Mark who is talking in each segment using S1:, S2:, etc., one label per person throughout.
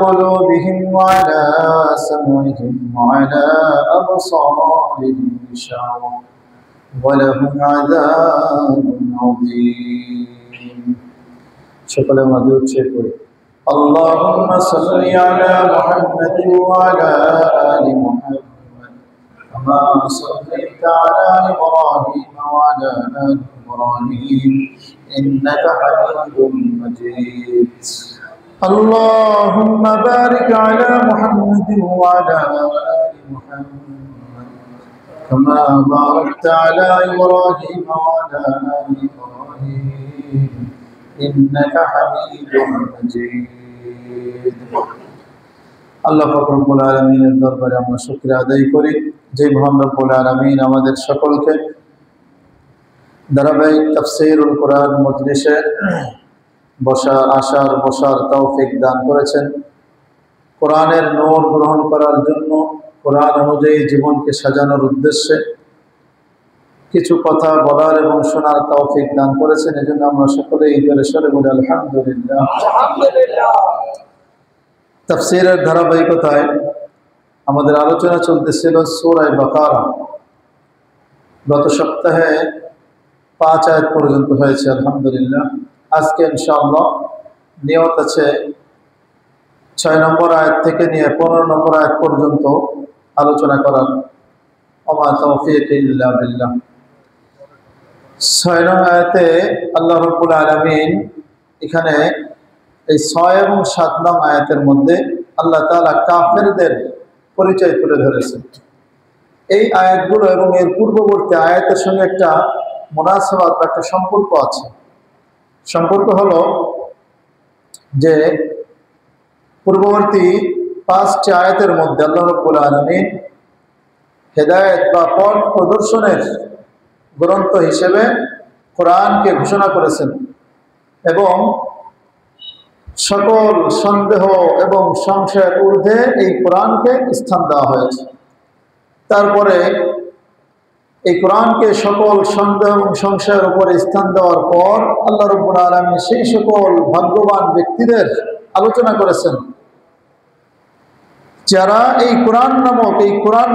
S1: قلوبهم وعلى سمعهم وعلى أبصارهم غشاوة ولهم عذاب عظيم. شكرا مدود شكرا. اللهم صل على محمد وعلى آل محمد كما صليت على إبراهيم وعلى آل إبراهيم إنك حميد مجيد. اللهم بارك على محمد وعلى آل محمد كما باركت على إبراهيم وعلى آل إبراهيم إنك حميد مجيد. আল্লাহ পাক রব্বুল আলামিনের দরবারে আমরা শুকরিয়া আদায় করি যে মহান রব্বুল আলামিন আমাদের সকলকে ধারাবাহিক তাফসীরুল কোরআন মজলিসে বসার তৌফিক দান করেছেন। কোরআনের নূর গ্রহণ করার জন্য, কোরআন অনুযায়ী জীবনকে সাজানোর উদ্দেশ্যে কিছু কথা বলার এবং শোনার তৌফিক দান করেছেন। এজন্য আমরা সকলেই জোরে সোরে বলি আলহামদুলিল্লাহ। তাফসীরের ধারাবাহিকতায় আমাদের আলোচনা চলতেছিল সূরা বাকারা। গত সপ্তাহে 5 আয়াত পর্যন্ত হয়েছে আলহামদুলিল্লাহ। আজকে ইনশাআল্লাহ নিয়ত আছে 6 নম্বর আয়াত থেকে নিয়ে 15 নম্বর আয়াত পর্যন্ত আলোচনা করার। ওমা তাওফীক ইল্লা বিল্লাহ। 6 নম্বর আয়াতে আল্লাহ রাব্বুল আলামিন এখানে এই 6 এবং 7 নং আয়াতের মধ্যে আল্লাহ তাআলা কাফেরদের পরিচয় তুলে ধরেছেন। এই আয়াতগুলো এবং এর পূর্ববর্তী আয়াতের সঙ্গে একটা মুনাসাবাত বা একটা সম্পর্ক আছে। সম্পর্ক হলো যে পূর্ববর্তী 5টি আয়াতের মধ্যে আল্লাহ রাব্বুল আলামিন হেদায়েত বা পথ প্রদর্শনের গ্রন্থ হিসেবে কোরআনকে ঘোষণা করেছেন এবং সকল সন্দেহ এবং সংশয়ের ঊর্ধ্বে এই কোরআনকে স্থান দেওয়া হয়েছে। তারপরে এই কোরআনকে সকল সন্দেহ এবং সংশয়ের উপরে স্থান দেওয়ার পর আল্লাহ রাব্বুল আলামিন সেই সকল ভাগ্যবান ব্যক্তিদের আলোচনা করেছেন যারা এই কোরআন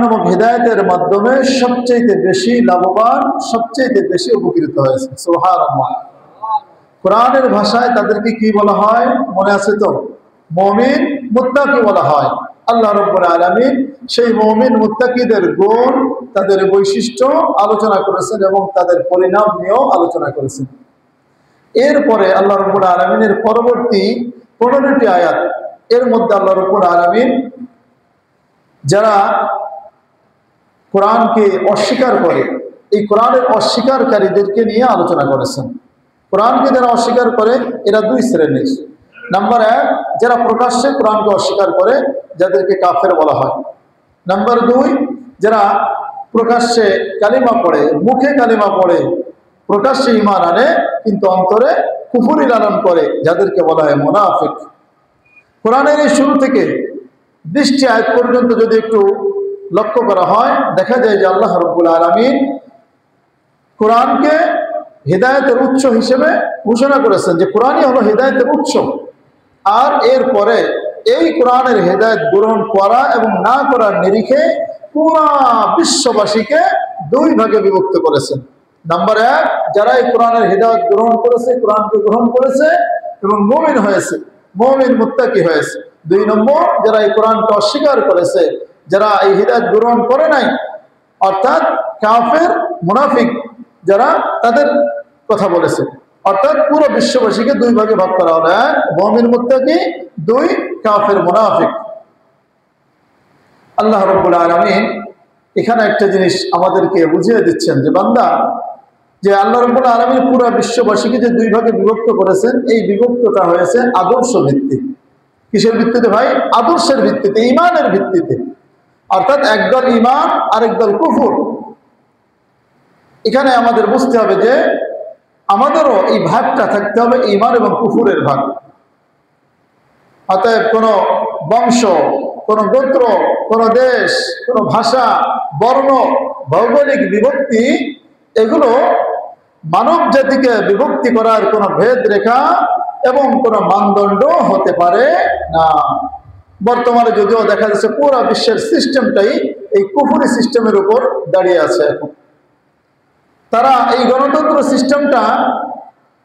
S1: নামক হিদায়াতের মাধ্যমে সবচেয়ে বেশি লাভবান, সবচেয়ে বেশি উপকৃত হয়েছে। সুবহানাল্লাহ। কোরআনের ভাষায় তাদেরকে কি বলা হয় মনে আছে তো? মুমিন মুত্তাকি বলা হয়। আল্লাহ রাব্বুল আলামিন সেই মুমিন মুত্তাকিদের গুণ, তাদের বৈশিষ্ট্য আলোচনা করেছেন এবং তাদের পরিণাম নিয়েও আলোচনা করেছেন। এরপরে আল্লাহ রাব্বুল আলামিনের পরবর্তী 15টি আয়াত, এর মধ্যে আল্লাহ রাব্বুল আলামিন যারা কোরআনকে অস্বীকার করে, এই কোরআনের অস্বীকারীদেরকে নিয়ে আলোচনা করেছেন। কোরআনকে যারা অস্বীকার করে এরা 2 শ্রেণীর। নাম্বার 1, যারা প্রকাশ্যে কোরআনকে অস্বীকার করে, যাদেরকে কাফের বলা হয়। নাম্বার 2, যারা প্রকাশ্যে কালিমা পড়ে, মুখে কালিমা পড়ে, প্রকাশ্যে ঈমান আনে কিন্তু অন্তরে কুফরি লালন করে, যাদেরকে বলা হয় মুনাফিক। কোরআনের এই শুরু থেকে 20টি আয়াত পর্যন্ত যদি একটু লক্ষ্য করা হয়, দেখা যায় যে আল্লাহ রাব্বুল আলামিন কোরআনকে হিদায়াতের উৎস হিসেবে ঘোষণা করেছেন যে কোরআনই হলো হিদায়াতের উৎস। আর এরপরে এই কোরআনের হিদায়াত গ্রহণ করা এবং না করার নিরিখে পুরা বিশ্ববাসীকে 2 ভাগে বিভক্ত করেছেন। নাম্বার 1, যারা এই কোরআনের হিদায়াত গ্রহণ করেছে, কোরআনকে গ্রহণ করেছে এবং মুমিন হয়েছে, মুমিন মুত্তাকি হয়েছে। 2 নম্বর, যারা এই কোরআনকে অস্বীকার করেছে, যারা এই হিদায়াত গ্রহণ করে নাই, অর্থাৎ কাফের মুনাফিক যারা, তাদের কথা বলেছে। অর্থাৎ পুরো বিশ্ববাসীকে 2 ভাগে ভাগ করা হলো। 1 মুমিন মুত্তাকি, 2 কাফের মুনাফিক। আল্লাহ রাব্বুল আলামিন এখানে একটা জিনিস আমাদেরকে বুঝিয়ে দিচ্ছেন যে বান্দা, যে আল্লাহ রাব্বুল আলামিন পুরো বিশ্ববাসীকে যে 2 ভাগে বিভক্ত করেছেন, এই বিভক্তটা হয়েছে আদর্শ ভিত্তিক। কিসের ভিত্তিতে ভাই? আদর্শের ভিত্তিতে, ঈমানের ভিত্তিতে। অর্থাৎ একদল ঈমান আর একদল কুফর। এখানে আমাদের বুঝতে হবে যে আমাদেরও এই ভাগটা থাকতে হবে, ঈমান এবং কুফরের ভাগ। অতএব কোনো বংশ, কোনো গোত্র, কোনো দেশ, কোনো ভাষা, বর্ণ, ভৌগোলিক বিভক্তি, এগুলো মানব জাতিকে বিভক্তি করার কোনো ভেদ রেখা এবং কোনো মানদণ্ড হতে পারে না। বর্তমানে যদিও দেখা যাচ্ছে পুরো বিশ্বের সিস্টেমটাই এই কুফরি সিস্টেমের উপর দাঁড়িয়ে আছে। এখন তারা এই গণতন্ত্র সিস্টেমটা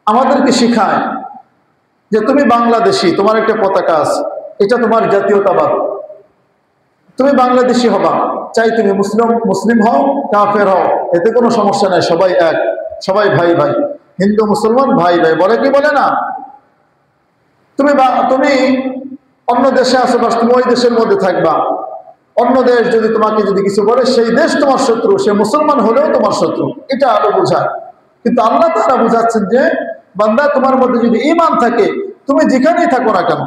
S1: আমাদেরকে শিখায় যে তুমি বাংলাদেশি, তোমার একটা পতাকা আছে, এটা তোমার জাতীয়তাবাদ, তুমি বাংলাদেশি হবা, চাই তুমি মুসলিম হও কাফের হও, এতে কোনো সমস্যা নাই, সবাই এক, সবাই ভাই ভাই, হিন্দু মুসলমান ভাই ভাই, বলে কি বলে না? তুমি অন্য দেশে আশেপাশে, তুমি ওই দেশের মধ্যে থাকবা, অন্য দেশ যদি তোমাকে যদি কিছু বলে সেই দেশ তোমার শত্রু, সে মুসলমান হলেও তোমার শত্রু, এটা আরো বোঝায়। কিন্তু আল্লাহ তাআলা বোঝাচ্ছেন যে বান্দা, তোমার মধ্যে যদি ঈমান থাকে, তুমি যেখানেই থাকো না কেন,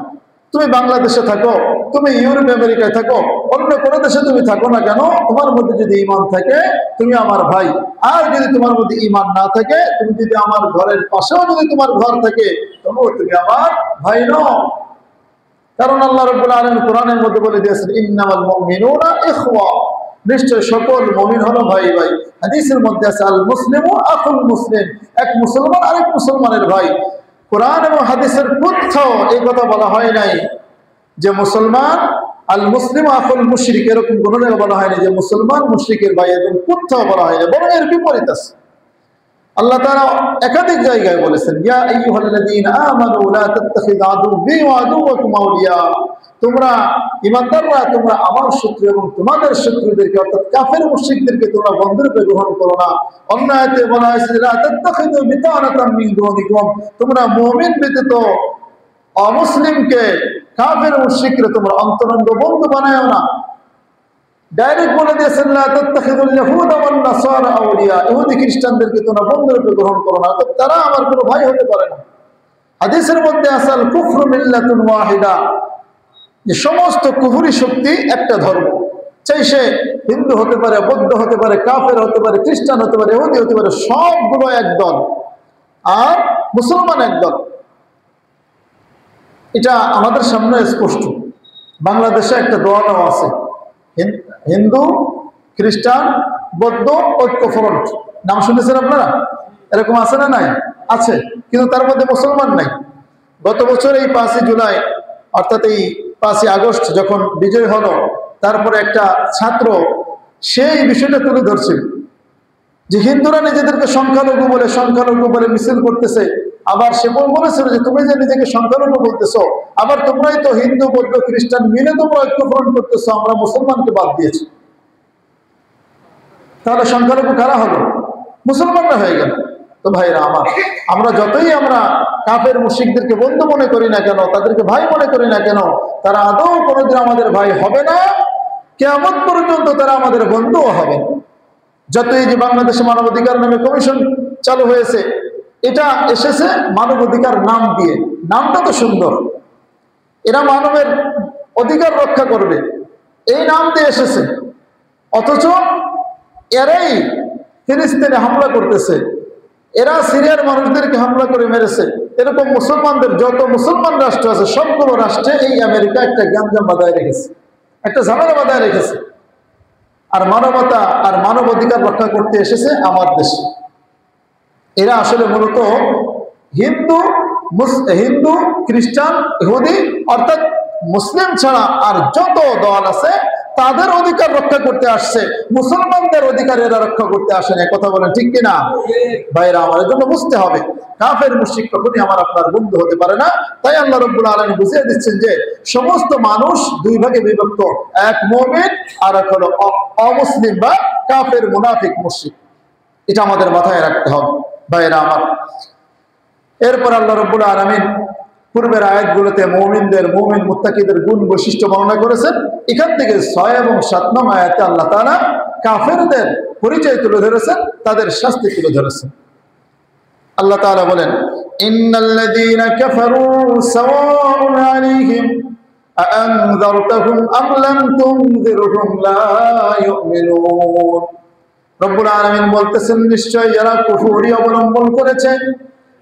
S1: তুমি বাংলাদেশে থাকো, তুমি ইউরোপ আমেরিকায় থাকো, অন্য কোনো দেশে তুমি থাকো না কেন, তোমার মধ্যে যদি ঈমান থাকে তুমি আমার ভাই। আর যদি তোমার মধ্যে ঈমান না থাকে, তুমি যদি আমার ঘরের পাশেও যদি তোমার ঘর থাকে, তবুও তুমি আমার ভাই নও। কারণ আল্লাহ রাব্বুল আলামিন কোরআনের মধ্যে বলে দিয়েছেন, ইন্নামাল মুমিনুনা ইখওয়া, নিশ্চয় সকল মুমিন হলো ভাই ভাই। হাদিসের মধ্যে আছে, আল মুসলিমু আখুল মুসলিম, এক মুসলমান আরেক মুসলমানের ভাই। কোরআন এবং হাদিসের কোথাও এই কথা বলা হয় নাই যে মুসলমান আল মুসলিম আখুল মুশরিক, এরকম কোনো জায়গায় বলা হয়নি যে মুসলমান মুশরিকের ভাই, এরকম কোথাও বলা হয়নি, বরং এর বিপরীত আছে। আল্লাহ তাআলা একাধিক জায়গায় বলেছেন, ইয়া আইয়ুহাল্লাযীনা আমানু লা তাত্তাখিযু আদুওয়ি ওয়া আদুওয়াকুম আউলিয়া, তোমরা ঈমানদাররা, তোমরা আমার শত্রু এবং তোমাদের শত্রুদেরকে অর্থাৎ কাফের মুশরিকদেরকে তোমরা বন্ধুরূপে গ্রহণ করো না। অন্য আয়াতে বলা হয়েছে, লা তাত্তাখিযু বিতানাতাম মিন দুনিকুম, তোমরা মুমিন ব্যতীত অমুসলিমকে, কাফের মুশরিককে তোমরা অন্তরঙ্গ বন্ধু বানায়ও না। ডাইরেক্ট বলে দিয়েছেন, লা তাত্তাখিযুল ইয়াহুদা ওয়ান নাসারা আউলিয়া, ইহুদি খ্রিস্টানদেরকে তোমরা বন্ধুরূপে গ্রহণ করো না, তো তারা আমার কোনো ভাই হতে পারে না। হাদিসের মধ্যে আছে, আল কুফরু মিল্লাতুন ওয়াহিদা, যে সমস্ত কুফরি শক্তি একটা ধর্ম, চাই সে হিন্দু হতে পারে, বৌদ্ধ হতে পারে, কাফের হতে পারে, খ্রিস্টান হতে পারে, ইহুদি হতে পারে, সবগুলো এক দল, আর মুসলমান এক দল। এটা আমাদের সামনে স্পষ্ট। বাংলাদেশে একটা দোয়াটাও আছে, হিন্দু খ্রিস্টান বৌদ্ধ ঐক্য ফ্রন্ট, নাম শুনেছেন আপনারা? এরকম আছে না? নাই, আছে, কিন্তু তার মধ্যে মুসলমান নাই। গত বছর এই 5ই জুলাই অর্থাৎ এই 5ই আগস্ট যখন বিজয় হলো, তারপরে একটা ছাত্র সেই বিষয়টা তুলে ধরছিল যে হিন্দুরা নিজেদেরকে সংখ্যালঘু বলে মিছিল করতেছে। আবার সে বলেছিল যে তুমি যে নিজেকে সংখ্যালঘু বলতেছো, আবার তোমরাই তো হিন্দু বৌদ্ধ খ্রিস্টান মিলে তোমরা ঐক্যফ্রন্ট করতেছো, আমরা মুসলমানকে বাদ দিয়েছি। তাহলে সংখ্যালঘু কারা হলো? মুসলমানরা হয়ে গেল। তো ভাইরা আমার, আমরা যতই আমরা কাফের মুশরিকদেরকে বন্ধু মনে করি না কেন, তাদেরকে ভাই মনে করি না কেন, তারা আদৌ কোনোদিন আমাদের ভাই হবে না, কিয়ামত পর্যন্ত তারা আমাদের বন্ধুও হবে না। যতই যে বাংলাদেশে মানবাধিকার নামে কমিশন চালু হয়েছে, এটা এসেছে মানবাধিকার নাম দিয়ে, নামটা তো সুন্দর, এরা মানবের অধিকার রক্ষা করবে এই নাম দিয়ে এসেছে, অথচ এরাই ফিলিস্তিনে হামলা করতেছে, এরা সিরিয়ার মানুষদেরকে হামলা করে মেরেছে। এরকম মুসলমানদের যত মুসলমান রাষ্ট্র আছে সবগুলো রাষ্ট্রে এই আমেরিকা একটা গ্যাঞ্জাম বাঁধায় রেখেছে, একটা ঝামেলা বাঁধায় রেখেছে। আর মানবতা আর মানব অধিকার রক্ষা করতে এসেছে আমার দেশে। এরা আসলে মূলত হিন্দু খ্রিস্টান ইহুদি অর্থাৎ মুসলিম ছাড়া আর যত দল আছে তাদের অধিকার রক্ষা করতে আসছে, মুসলমানদের অধিকার এরা রক্ষা করতে আসে না। কথা বলেন ঠিক কিনা ভাইরা? আমার জন্য বুঝতে হবে, কাফের মুশরিক কখনই আমার আপনার বন্ধু হতে পারে না। তাই আল্লাহ রাব্বুল আলামিন বুঝিয়ে দিচ্ছেন যে সমস্ত মানুষ দুই ভাগে বিভক্ত, এক মুমিন আর এক হলো অমুসলিম বা কাফের মুনাফিক মুশরিক। এটা আমাদের মাথায় রাখতে হবে ভাইরা আমার। এরপর আল্লাহ রাব্বুল আলামিন পূর্বের আয়াতগুলোতে মুমিন মুত্তাকিদের গুণ বৈশিষ্ট্য বর্ণনা করেছেন। এখান থেকে 6 এবং 7 নং আয়াতে আল্লাহ তাআলা কাফেরদের পরিচয় তুলে ধরেছেন, তাদের শাস্তি তুলে ধরেছেন। আল্লাহ তাআলা বলেন, ইন্নাল্লাযীনা কাফারু সাওয়াউন আলাইহিম আআনযারতাহুম আম লাম তুনযিরহুম লা ইউমিনুন। রব্বুল আলামিন বলতেছেন, নিশ্চয় যারা কুফরি অবলম্বন করেছে,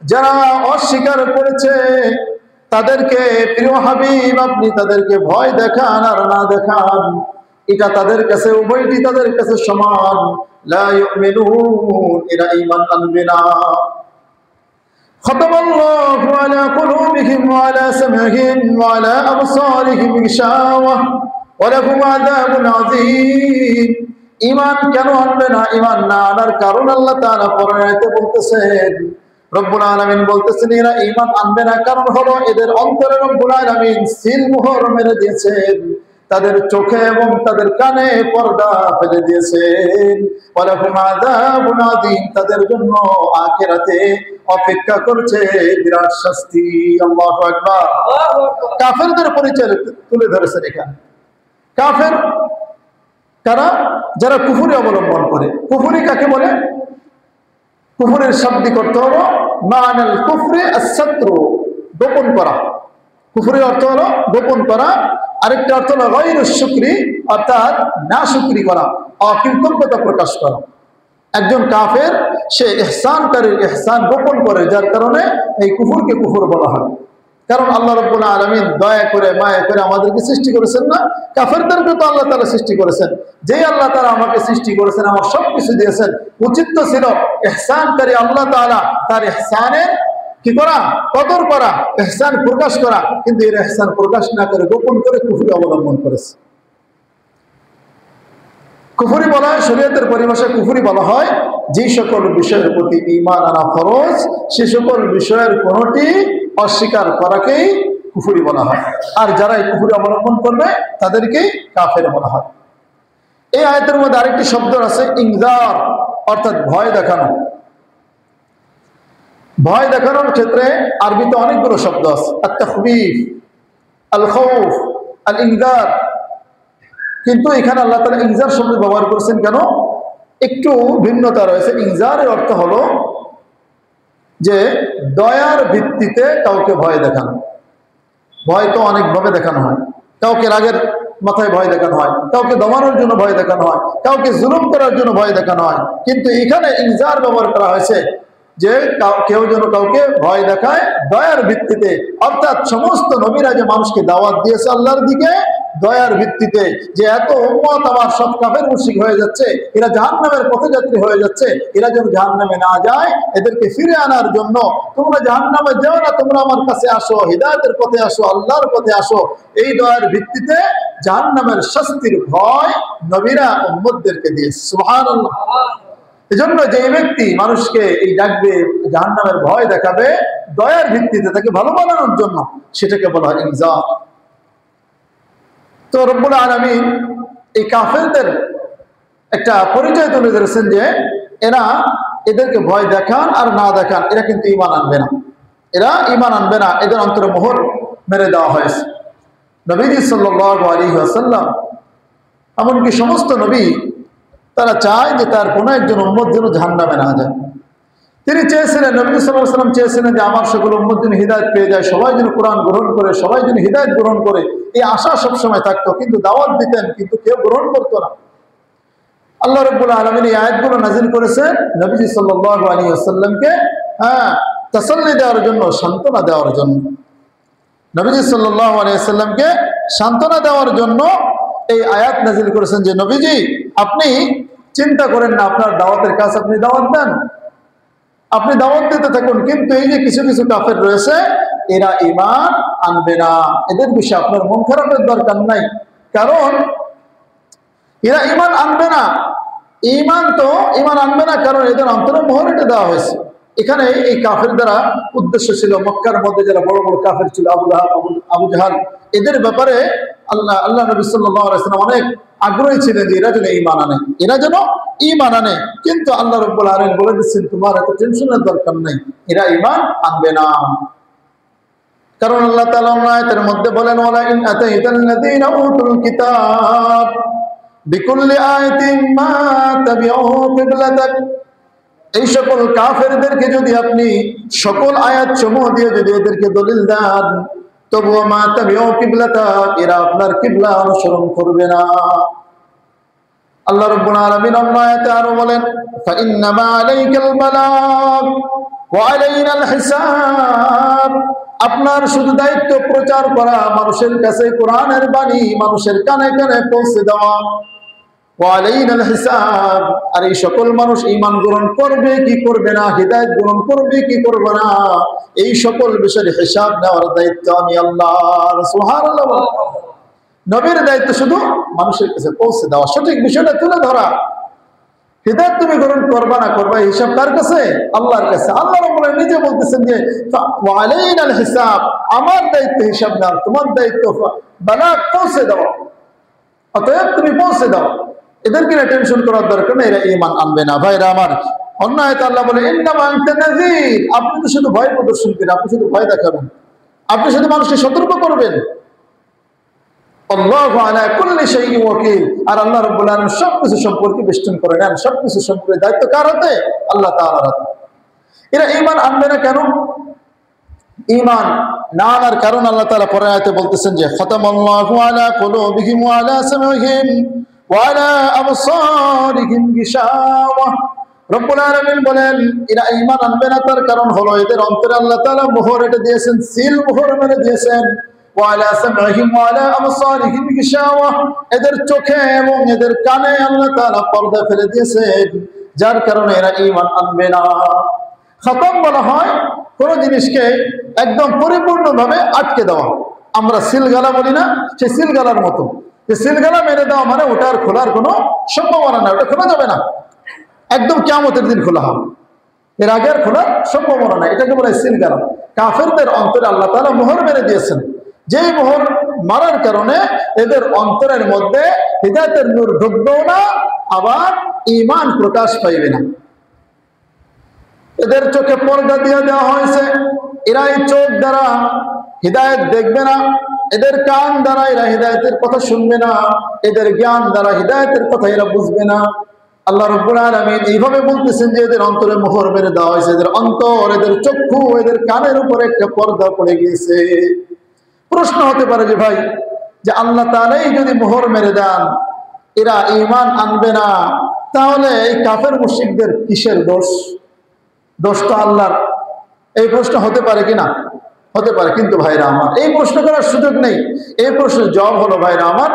S1: যারা অস্বীকার করেছে, তাদেরকে প্রিয় হাবিব আপনি তাদেরকে ভয় দেখান আর না দেখান, এটা তাদের কাছে উভয়টি তাদের কাছে সমান। লা ইউমিনুন, এরা ঈমান আনবে না। খতামাল্লাহু আলা কুলুবিহিম ওয়া আলা সামঈহিম ওয়া আলা আবসারিহিম গিশাওয়া ওয়া লাহুম আযাবুন আযীম। ঈমান কেন আনবে না? ঈমান না আনার কারণ আল্লাহ তাআলা কোরআন আয়াতে বলতেছেন, রব্বুল আলামিন বলতেছেন এরা ঈমান আনবে না কারণ হলো এদের অন্তরে রব্বুল আলামিন সিল মোহর মেরে দিয়েছেন, তাদের চোখে এবং তাদের কানে পর্দা ফেলে দিয়েছেন। ওয়ালাহুম আযাবুন আযীম, তাদের জন্য আখিরাতে অপেক্ষা করছে বিরাট শাস্তি। আল্লাহু আকবার। কাফেরদের পরিচয় তুলে ধরেছেন এখানে। কাফের কারা? যারা কুফরি অবলম্বন করে। কুফরি কাকে বলে? কুফরের শাব্দিক অর্থ হলো মানাল কুফরি আস-সাতরু, গোপন করা। কুফরের অর্থ হলো গোপন করা। আরেকটা অর্থ হলো গায়রুশ শুকরি, অর্থাৎ না শুকরি করা, অকৃতজ্ঞতা প্রকাশ করা। একজন কাফের সে ইহসানকারীর ইহসান গোপন করে, যার কারণে এই কুফরকে কুফর বলা হয়। কারণ আল্লাহ রাব্বুল আলামিন দয়া করে মায়া করে আমাদেরকে সৃষ্টি করেছেন না? কাফেরদেরকে তো আল্লাহ তাআলা সৃষ্টি করেছেন। যেই আল্লাহ তাআলা আমাকে সৃষ্টি করেছেন, আমার সবকিছু দিয়েছেন, উচিত তো ছিল ইহসানকারী আল্লাহ তাআলা তার ইহসানের কি করা? কদর করা, ইহসান প্রকাশ করা। কিন্তু এর ইহসান প্রকাশ না করে গোপন করে কুফরি অবলম্বন করেছে। কুফরি বলা হয়, শরীয়তের পরিভাষায় কুফরি বলা হয় যে সকল বিষয়ের প্রতি ঈমান আনা ফরজ, সে সকল বিষয়ের কোনটি অস্বীকার করাকেই কুফরি বলা হয়। আর যারা এই কুফরি অবলম্বন করবে তাদেরকেই কাফের বলা হয়। এই আয়াতের মধ্যে আরেকটি শব্দ আছে ইনজার, অর্থাৎ ভয় দেখানো। ভয় দেখানোর ক্ষেত্রে আরবিতে অনেকগুলো শব্দ আছে, আত-তাখবীফ, আল খাউফ, আল ইনজার। কিন্তু এখানে আল্লাহ তাআলা ইনজার শব্দ ব্যবহার করেছেন কেন? একটু ভিন্নতা রয়েছে। ইনজারের অর্থ হলো যে দয়ার ভিত্তিতে কাউকে ভয় দেখানো। ভয় তো অনেকভাবে দেখানো হয়। কাউকে রাগের মাথায় ভয় দেখানো হয়, কাউকে দমানোর জন্য ভয় দেখানো হয়, কাউকে জুলুম করার জন্য ভয় দেখানো হয়। কিন্তু এখানে ইনজার ব্যবহার করা হয়েছে যে কেউ যেন কাউকে ভয় দেখায় দয়ার ভিত্তিতে। অর্থাৎ সমস্ত নবীরা যে মানুষকে দাওয়াত দিয়েছে আল্লাহর দিকে দয়ার ভিত্তিতে, যে এত উম্মত আমার সব কাফের মুশরিক হয়ে যাচ্ছে, এরা জাহান্নামের পথযাত্রী হয়ে যাচ্ছে, এরা যেন জাহান্নামে না যায় এদেরকে ফিরে আনার জন্য তোমরা জাহান্নামে যেও না, তোমরা আমার কাছে আসো, হিদায়াতের পথে আসো, আল্লাহর পথে আসো। এই দয়ার ভিত্তিতে জাহান্নামের শাস্তির ভয় নবীরা উম্মতদেরকে দিয়েছে। সুবহানাল্লাহ। এজন্য যে ব্যক্তি মানুষকে এই ডাকবে, জাহান্নামের ভয় দেখাবে দয়ার ভিত্তিতে, তাকে ভালো বানানোর জন্য, সেটাকে বলা হয় ইনজার। তো রব্বুল আলামিন এই কাফেরদের একটা পরিচয় তুলে ধরেছেন যে এরা, এদেরকে ভয় দেখান আর না দেখান, এরা কিন্তু ঈমান আনবে না। এরা ঈমান আনবে না, এদের অন্তরে মোহর মেরে দেওয়া হয়েছে। নবীজি সাল্লাল্লাহু আলাইহি ওয়াসাল্লাম, এমনকি সমস্ত নবী, তারা চায় যে তার কোনো একজন উম্মত যেন জাহান্নামে না যায়। তিনি চেয়েছিলেন, নবী সাল্লাল্লাহু আলাইহি ওয়াসাল্লাম চেয়েছিলেন যে আমার সকল উম্মত যেন হিদায়াত পেয়ে যায়, সবাই যেন কোরআন গ্রহণ করে, সবাই যেন হিদায়াত গ্রহণ করে, এই আশা সবসময় থাকতো। কিন্তু দাওয়াত দিতেন, কিন্তু কেউ গ্রহণ করতো না। আল্লাহ রাব্বুল আলামিন এই আয়াতগুলো নাযিল করেছেন নবীজি সাল্লাল্লাহু আলাইহি ওয়াসাল্লামকে তাসাল্লি দেওয়ার জন্য, সান্ত্বনা দেওয়ার জন্য। নবীজি সাল্লাল্লাহু আলাইহি ওয়াসাল্লামকে সান্ত্বনা দেওয়ার জন্য এই আয়াত নাযিল করেছেন যে নবীজি আপনি চিন্তা করেন না, আপনার দাওয়াতের কাজ আপনি দাওয়াত দেন, আপনি দাওয়াত দিতে থাকুন। কিন্তু এই যে কিছু কিছু কাফের রয়েছে, এরা ঈমান আনবে না, এদের বিষয়ে আপনার মন খারাপের দরকার নাই। কারণ এরা ঈমান আনবে না, ঈমান আনবে না কারণ এদের অন্তরে মোহর এঁটে দেওয়া হয়েছে। এখানে এই কাফের দ্বারা উদ্দেশ্য ছিল মক্কার মধ্যে যারা বড় বড় কাফের ছিল, আবু লাহাব, আবু জাহাল, এদের ব্যাপারে আল্লাহ নবী সাল্লাল্লাহু আলাইহি ওয়াসাল্লাম অনেক আগ্রহী ছিলেন যে এরা যেন ঈমান আনে, এরা যেন ঈমান আনে। কিন্তু আল্লাহ রাব্বুল আলামিন বলে দিচ্ছেন তোমার এত টেনশনের দরকার নাই, এরা ঈমান আনবে না। কারণ আল্লাহ তাআলা আয়াতের মধ্যে বলেন ওয়ালা ইন আতাইতাল্লাযীনা উতুল কিতাব বিকুল্লি আয়াতিন মা তাবিউ কিবলাতাক, এই সকল কাফেরদেরকে যদি আপনি সকল আয়াত সমূহ দিয়ে যদি এদেরকে দলিল দেন, তবুও মা তাবিউ কিবলাতাক, এরা আপনার কিবলা অনুসরণ করবে না। আল্লাহ রাব্বুল আলামিন আয়াতে আরো বলেন ফাইন্নামা আলাইকাল বালাগ ওয়া আলাইনাল হিসাব, আপনার শুধু দায়িত্ব প্রচার করা, মানুষের কাছে কোরআনের বাণী মানুষের কানে কানে পৌঁছে দেওয়া। ওয়ালাইনাল হিসাব। আর এই সকল মানুষ ঈমান গ্রহণ করবে কি করবে না, হিদায়াত গ্রহণ করবে কি করবে না, এই সকল বিষয়ের হিসাব নেওয়ার দায়িত্ব আমি আল্লাহর। সুবহানাল্লাহ। নবীর দায়িত্ব শুধু মানুষের কাছে পৌঁছে দেওয়া, সঠিক বিষয়টা তুলে ধরা। হিদায়াত তুমি গ্রহণ করবা না করবা হিসাব কার কাছে? আল্লাহর কাছে। আল্লাহ রাব্বুল আলামিন নিজে বলতেছেন যে ওয়ালাইনাল হিসাব, আমার দায়িত্ব হিসাব নেওয়া, তোমার দায়িত্ব বালাগ, পৌঁছে দাও। অতএব তুমি পৌঁছে দাও, এদেরকে টেনশন করার দরকার নেই, এরা ঈমান আনবে না। ভাইরা আমার, অন্য আয়াতে আল্লাহ বলে ইন্নামা আনতা নাযীর, আপনি তো শুধু ভয় প্রদর্শন করেন, আপনি শুধু ভয় দেখাবেন, আপনি শুধু মানুষকে সতর্ক করবেন। আল্লাহু আলা কুল্লি শাইইন ওয়াকিল, আর আল্লাহ রাব্বুল আলামিন সবকিছু সম্পর্কে বেষ্টন করে নেন, সবকিছু সম্পর্কে দায়িত্ব কার হাতে? আল্লাহ তাআলার হাতে। এরা ঈমান আনবে না কেন? ঈমান না আনার কারণ আল্লাহ তাআলা পরের আয়াতে বলতেছেন যে খাতামাল্লাহু আলা কুলুবিহিম ওয়া আলা সামঈহিম ওয়া আলা আবসারিহিম গিশাওয়া। রব্বুল আলামিন বলেন এরা ঈমান আনবে না তার কারণ হলো এদের অন্তরে আল্লাহ তাআলা মোহর এঁটে দিয়েছেন, সিল মোহর মেরে দিয়েছেন। ওয়া আলা সামঈহিম ওয়া আলা আবসারিহিম গিশাওয়া, এদের চোখে এবং এদের কানে আল্লাহ তাআলা পর্দা ফেলে দিয়েছেন, যার কারণে এরা ঈমান আনবে না। খতম বলা হয় কোন জিনিসকে একদম পরিপূর্ণভাবে আটকে দেওয়া। আমরা সিলগালা বলি না, সেই সিলগালার মতো, যে সিলগালা মেরে দেওয়া মানে ওটা আর খোলার কোনো সম্ভাবনা না, ওটা খোলা যাবে না, একদম কিয়ামতের দিন খোলা হবে, এর আগে আর খোলার সম্ভাবনা নাই, এটাকে বলে সিলগালা। কাফেরদের অন্তরে আল্লাহ তাআলা মোহর মেরে দিয়েছেন, যেই মোহর মারার কারণে এদের অন্তরের মধ্যে হিদায়াতের নূর ঢুকবেও না, আবার ঈমান প্রকাশ পাইবে না। এদের চোখে পর্দা দিয়ে দেওয়া হয়েছে, এরা এই চোখ দ্বারা হিদায়াত দেখবে না, এদের কান দ্বারা এরা হিদায়াতের কথা শুনবে না, এদের জ্ঞান দ্বারা হিদায়াতের কথা এরা বুঝবে না। আল্লাহ রাব্বুল আলামিন এইভাবে বলতেছেন যে এদের অন্তরে মোহর মেরে দেওয়া হয়েছে, এদের অন্তর, এদের চক্ষু, এদের কানের উপরে একটা পর্দা পড়ে গিয়েছে। প্রশ্ন হতে পারে যে ভাই, যে আল্লাহ তাআলাই যদি মোহর মেরে দেন এরা ঈমান আনবে না, তাহলে এই কাফের মুশরিকদের কিসের দোষ? দোষ তো আল্লাহর। এই প্রশ্ন হতে পারে কিনা? হতে পারে, কিন্তু ভাইরা আমার এই প্রশ্ন করার সুযোগ নেই। এই প্রশ্নের জবাব হলো ভাইরা আমার,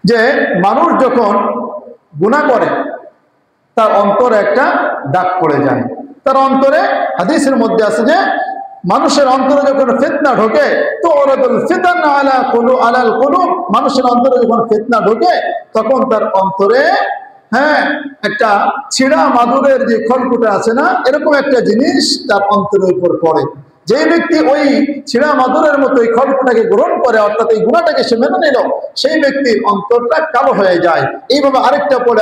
S1: যে মানুষ যখন গুনাহ করে তার অন্তরে একটা দাগ পড়ে যায়। তার অন্তরে, হাদিসের মধ্যে আছে যে মানুষের অন্তরে যখন ফিতনা ঢোকে তো ওরাদুল ফিতান আলা আলাল কুলুব, মানুষের অন্তরে যখন ফিতনা ঢোকে তখন তার অন্তরে একটা ছিঁড়া মাদুরের যে খড়কুটা আছে না, এরকম একটা জিনিস তার অন্তরের উপর পড়ে। যে ব্যক্তি ওই ছিঁড়া মাদুরের মতো এই খড়কুটাকে গ্রহণ করে, অর্থাৎ এই গুনাহটাকে সে মেনে নিল, সেই ব্যক্তির অন্তরটা কালো হয়ে যায়। এইভাবে আরেকটা পড়ে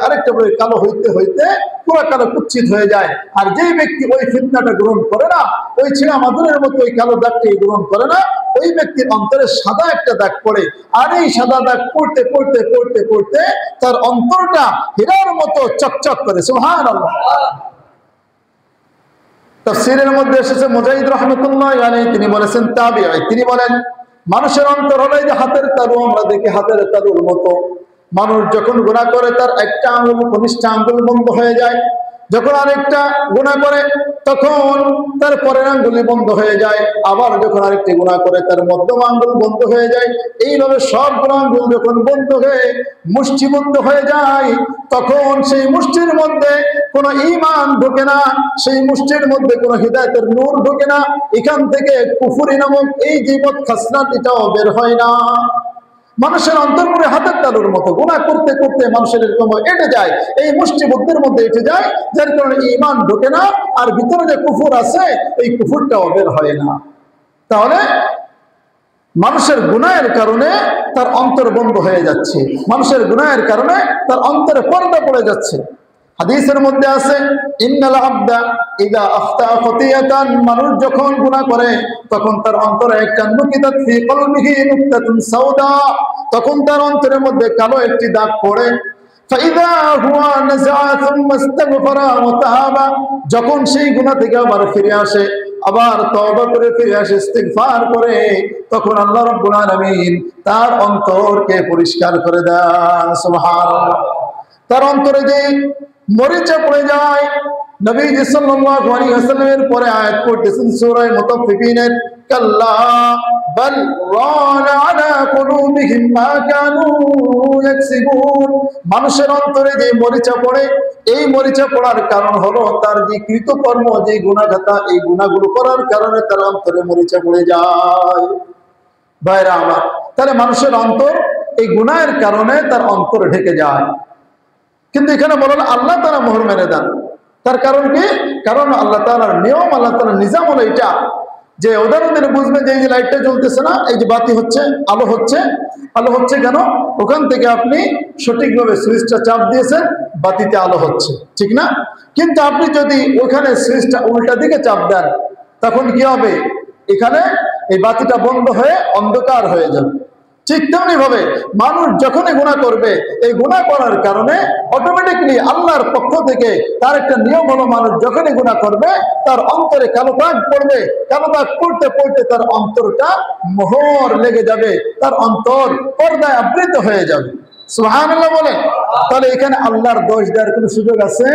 S1: কালো হইতে হইতে পুরো কালো কুচ্ছিত হয়ে যায়। আর যেই ব্যক্তি ওই ফিতনাটা গ্রহণ করে না, ওই ছিঁড়া মাদুরের মতো ওই কালো দাগটাকে গ্রহণ করে না, ওই ব্যক্তির অন্তরে সাদা একটা দাগ পড়ে। আর এই সাদা দাগ পড়তে পড়তে পড়তে পড়তে তার অন্তরটা হীরার মতো চকচক করে। সুবহানাল্লাহ। তাফসীরের মধ্যে এসেছে মুজাহিদ রাহমাতুল্লাহ আলাইহি তিনি বলেছেন, তাবিঈ, তিনি বলেন মানুষের অন্তর হলো এই যে হাতের তালু, আমরা দেখি হাতের তালুর মতো। মানুষ যখন গুনাহ করে তার একটা আঙ্গুল, কনিষ্ঠ আঙ্গুল বন্ধ হয়ে যায়, যখন আরেকটা গুনাহ করে তখন তার পরের আঙ্গুলি বন্ধ হয়ে যায়, আবার যখন আরেকটি গুনাহ করে তার মধ্যম আঙ্গুল বন্ধ হয়ে যায়। এইভাবে সবগুলো আঙ্গুল যখন বন্ধ হয়ে মুষ্টিবদ্ধ হয়ে যায়, তখন সেই মুষ্টির মধ্যে কোনো ঈমান ঢোকে না, সেই মুষ্টির মধ্যে কোনো হিদায়াতের নূর ঢোকে না, এখান থেকে কুফরি নামক এই জীবত খাসনাত এটাও বের হয় না। মানুষের অন্তর পুরো হাতের তালুর মতো, গুনাহ করতে করতে মানুষের এরকম এঁটে যায়, এই মুষ্টিবদ্ধের মধ্যে এঁটে যায়, যার কারণে ঈমান ঢোকে না, আর ভিতরে যে কুফর আছে এই কুফরটাও বের হয় না। তাহলে মানুষের গুনাহের কারণে তার অন্তর বন্ধ হয়ে যাচ্ছে, মানুষের গুনাহের কারণে তার অন্তরে পর্দা পড়ে যাচ্ছে। হাদিসের মধ্যে আছে ইন্নাল আবদা ইযা আখতা খাতিয়াতান, মানুষ যখন গুনাহ করে তখন তার অন্তরে একটা নুকিতাত ফি কলবিহি নুকতাতুন সাওদা, তখন তার অন্তরের মধ্যে কালো একটি দাগ পড়ে। ফাইযা হুয়া নাযা সুম্মা ইস্তাগফারা ওয়া তাবা, যখন সেই গুনাহ থেকে আবার ফিরে আসে, আবার তওবা করে ফিরে আসে, ইস্তিগফার করে, তখন আল্লাহ রাব্বুল আলামিন তার অন্তরকে পরিষ্কার করে দেন। সুবহানাল্লাহ। তার অন্তরে যে মরিচা পড়ে যায়, নবীজি সাল্লাল্লাহু আলাইহি ওয়াসাল্লামের পরে আয়াত পড়তেছেন সূরা মুতাফফিফিনের, কাল্লা বাল রানা আলা কুলুবি কুলুবিহিম মা কানু ইয়াকসিবুন, মানুষের অন্তরে যে মরিচা পড়ে, এই মরিচা পড়ার কারণ হলো তার যে কৃতকর্ম, যে গুনাহগাতা, এই গুনাহগুলো করার কারণে তার অন্তরে মরিচা পড়ে যায়। ভাইরা আমার, তাহলে মানুষের অন্তর এই গুনাহের কারণে তার অন্তর ঢেকে যায়। কিন্তু এখানে বলল আল্লাহ তাআলা মোহর মেরে দেন। তার কারণ কি? কারণ আল্লাহ তাআলার নিয়ম, আল্লাহ তাআলার নিজাম হলো এটা, যে উদাহরণ দিলে বুঝবেন যে এই যে লাইটটা জ্বলতেছে না, এই যে বাতি হচ্ছে, আলো হচ্ছে, আলো হচ্ছে কেন? ওখান থেকে আপনি সঠিকভাবে সুইচটা চাপ দিয়েছেন, বাতিতে আলো হচ্ছে, ঠিক না? কিন্তু আপনি যদি ওখানে সুইচটা উল্টা দিকে চাপ দেন, তখন কি হবে? এখানে এই বাতিটা বন্ধ হয়ে অন্ধকার হয়ে যাবে। ঠিক তেমনি ভাবে মানুষ যখনই গুনাহ করবে, এই গুনাহ করার কারণে অটোমেটিকলি আল্লাহর পক্ষ থেকে তার একটা নিয়ম হলো, মানুষ যখনই গুনাহ করবে তার অন্তরে কালো দাগ পড়বে, কালো দাগ পড়তে পড়তে তার অন্তরটা মোহর লেগে যাবে, তার অন্তর পর্দায় আবৃত হয়ে যাবে। সুবহানাল্লাহ বলেন। তাহলে এখানে আল্লাহর দোষ দেওয়ার কোনো সুযোগ আছে?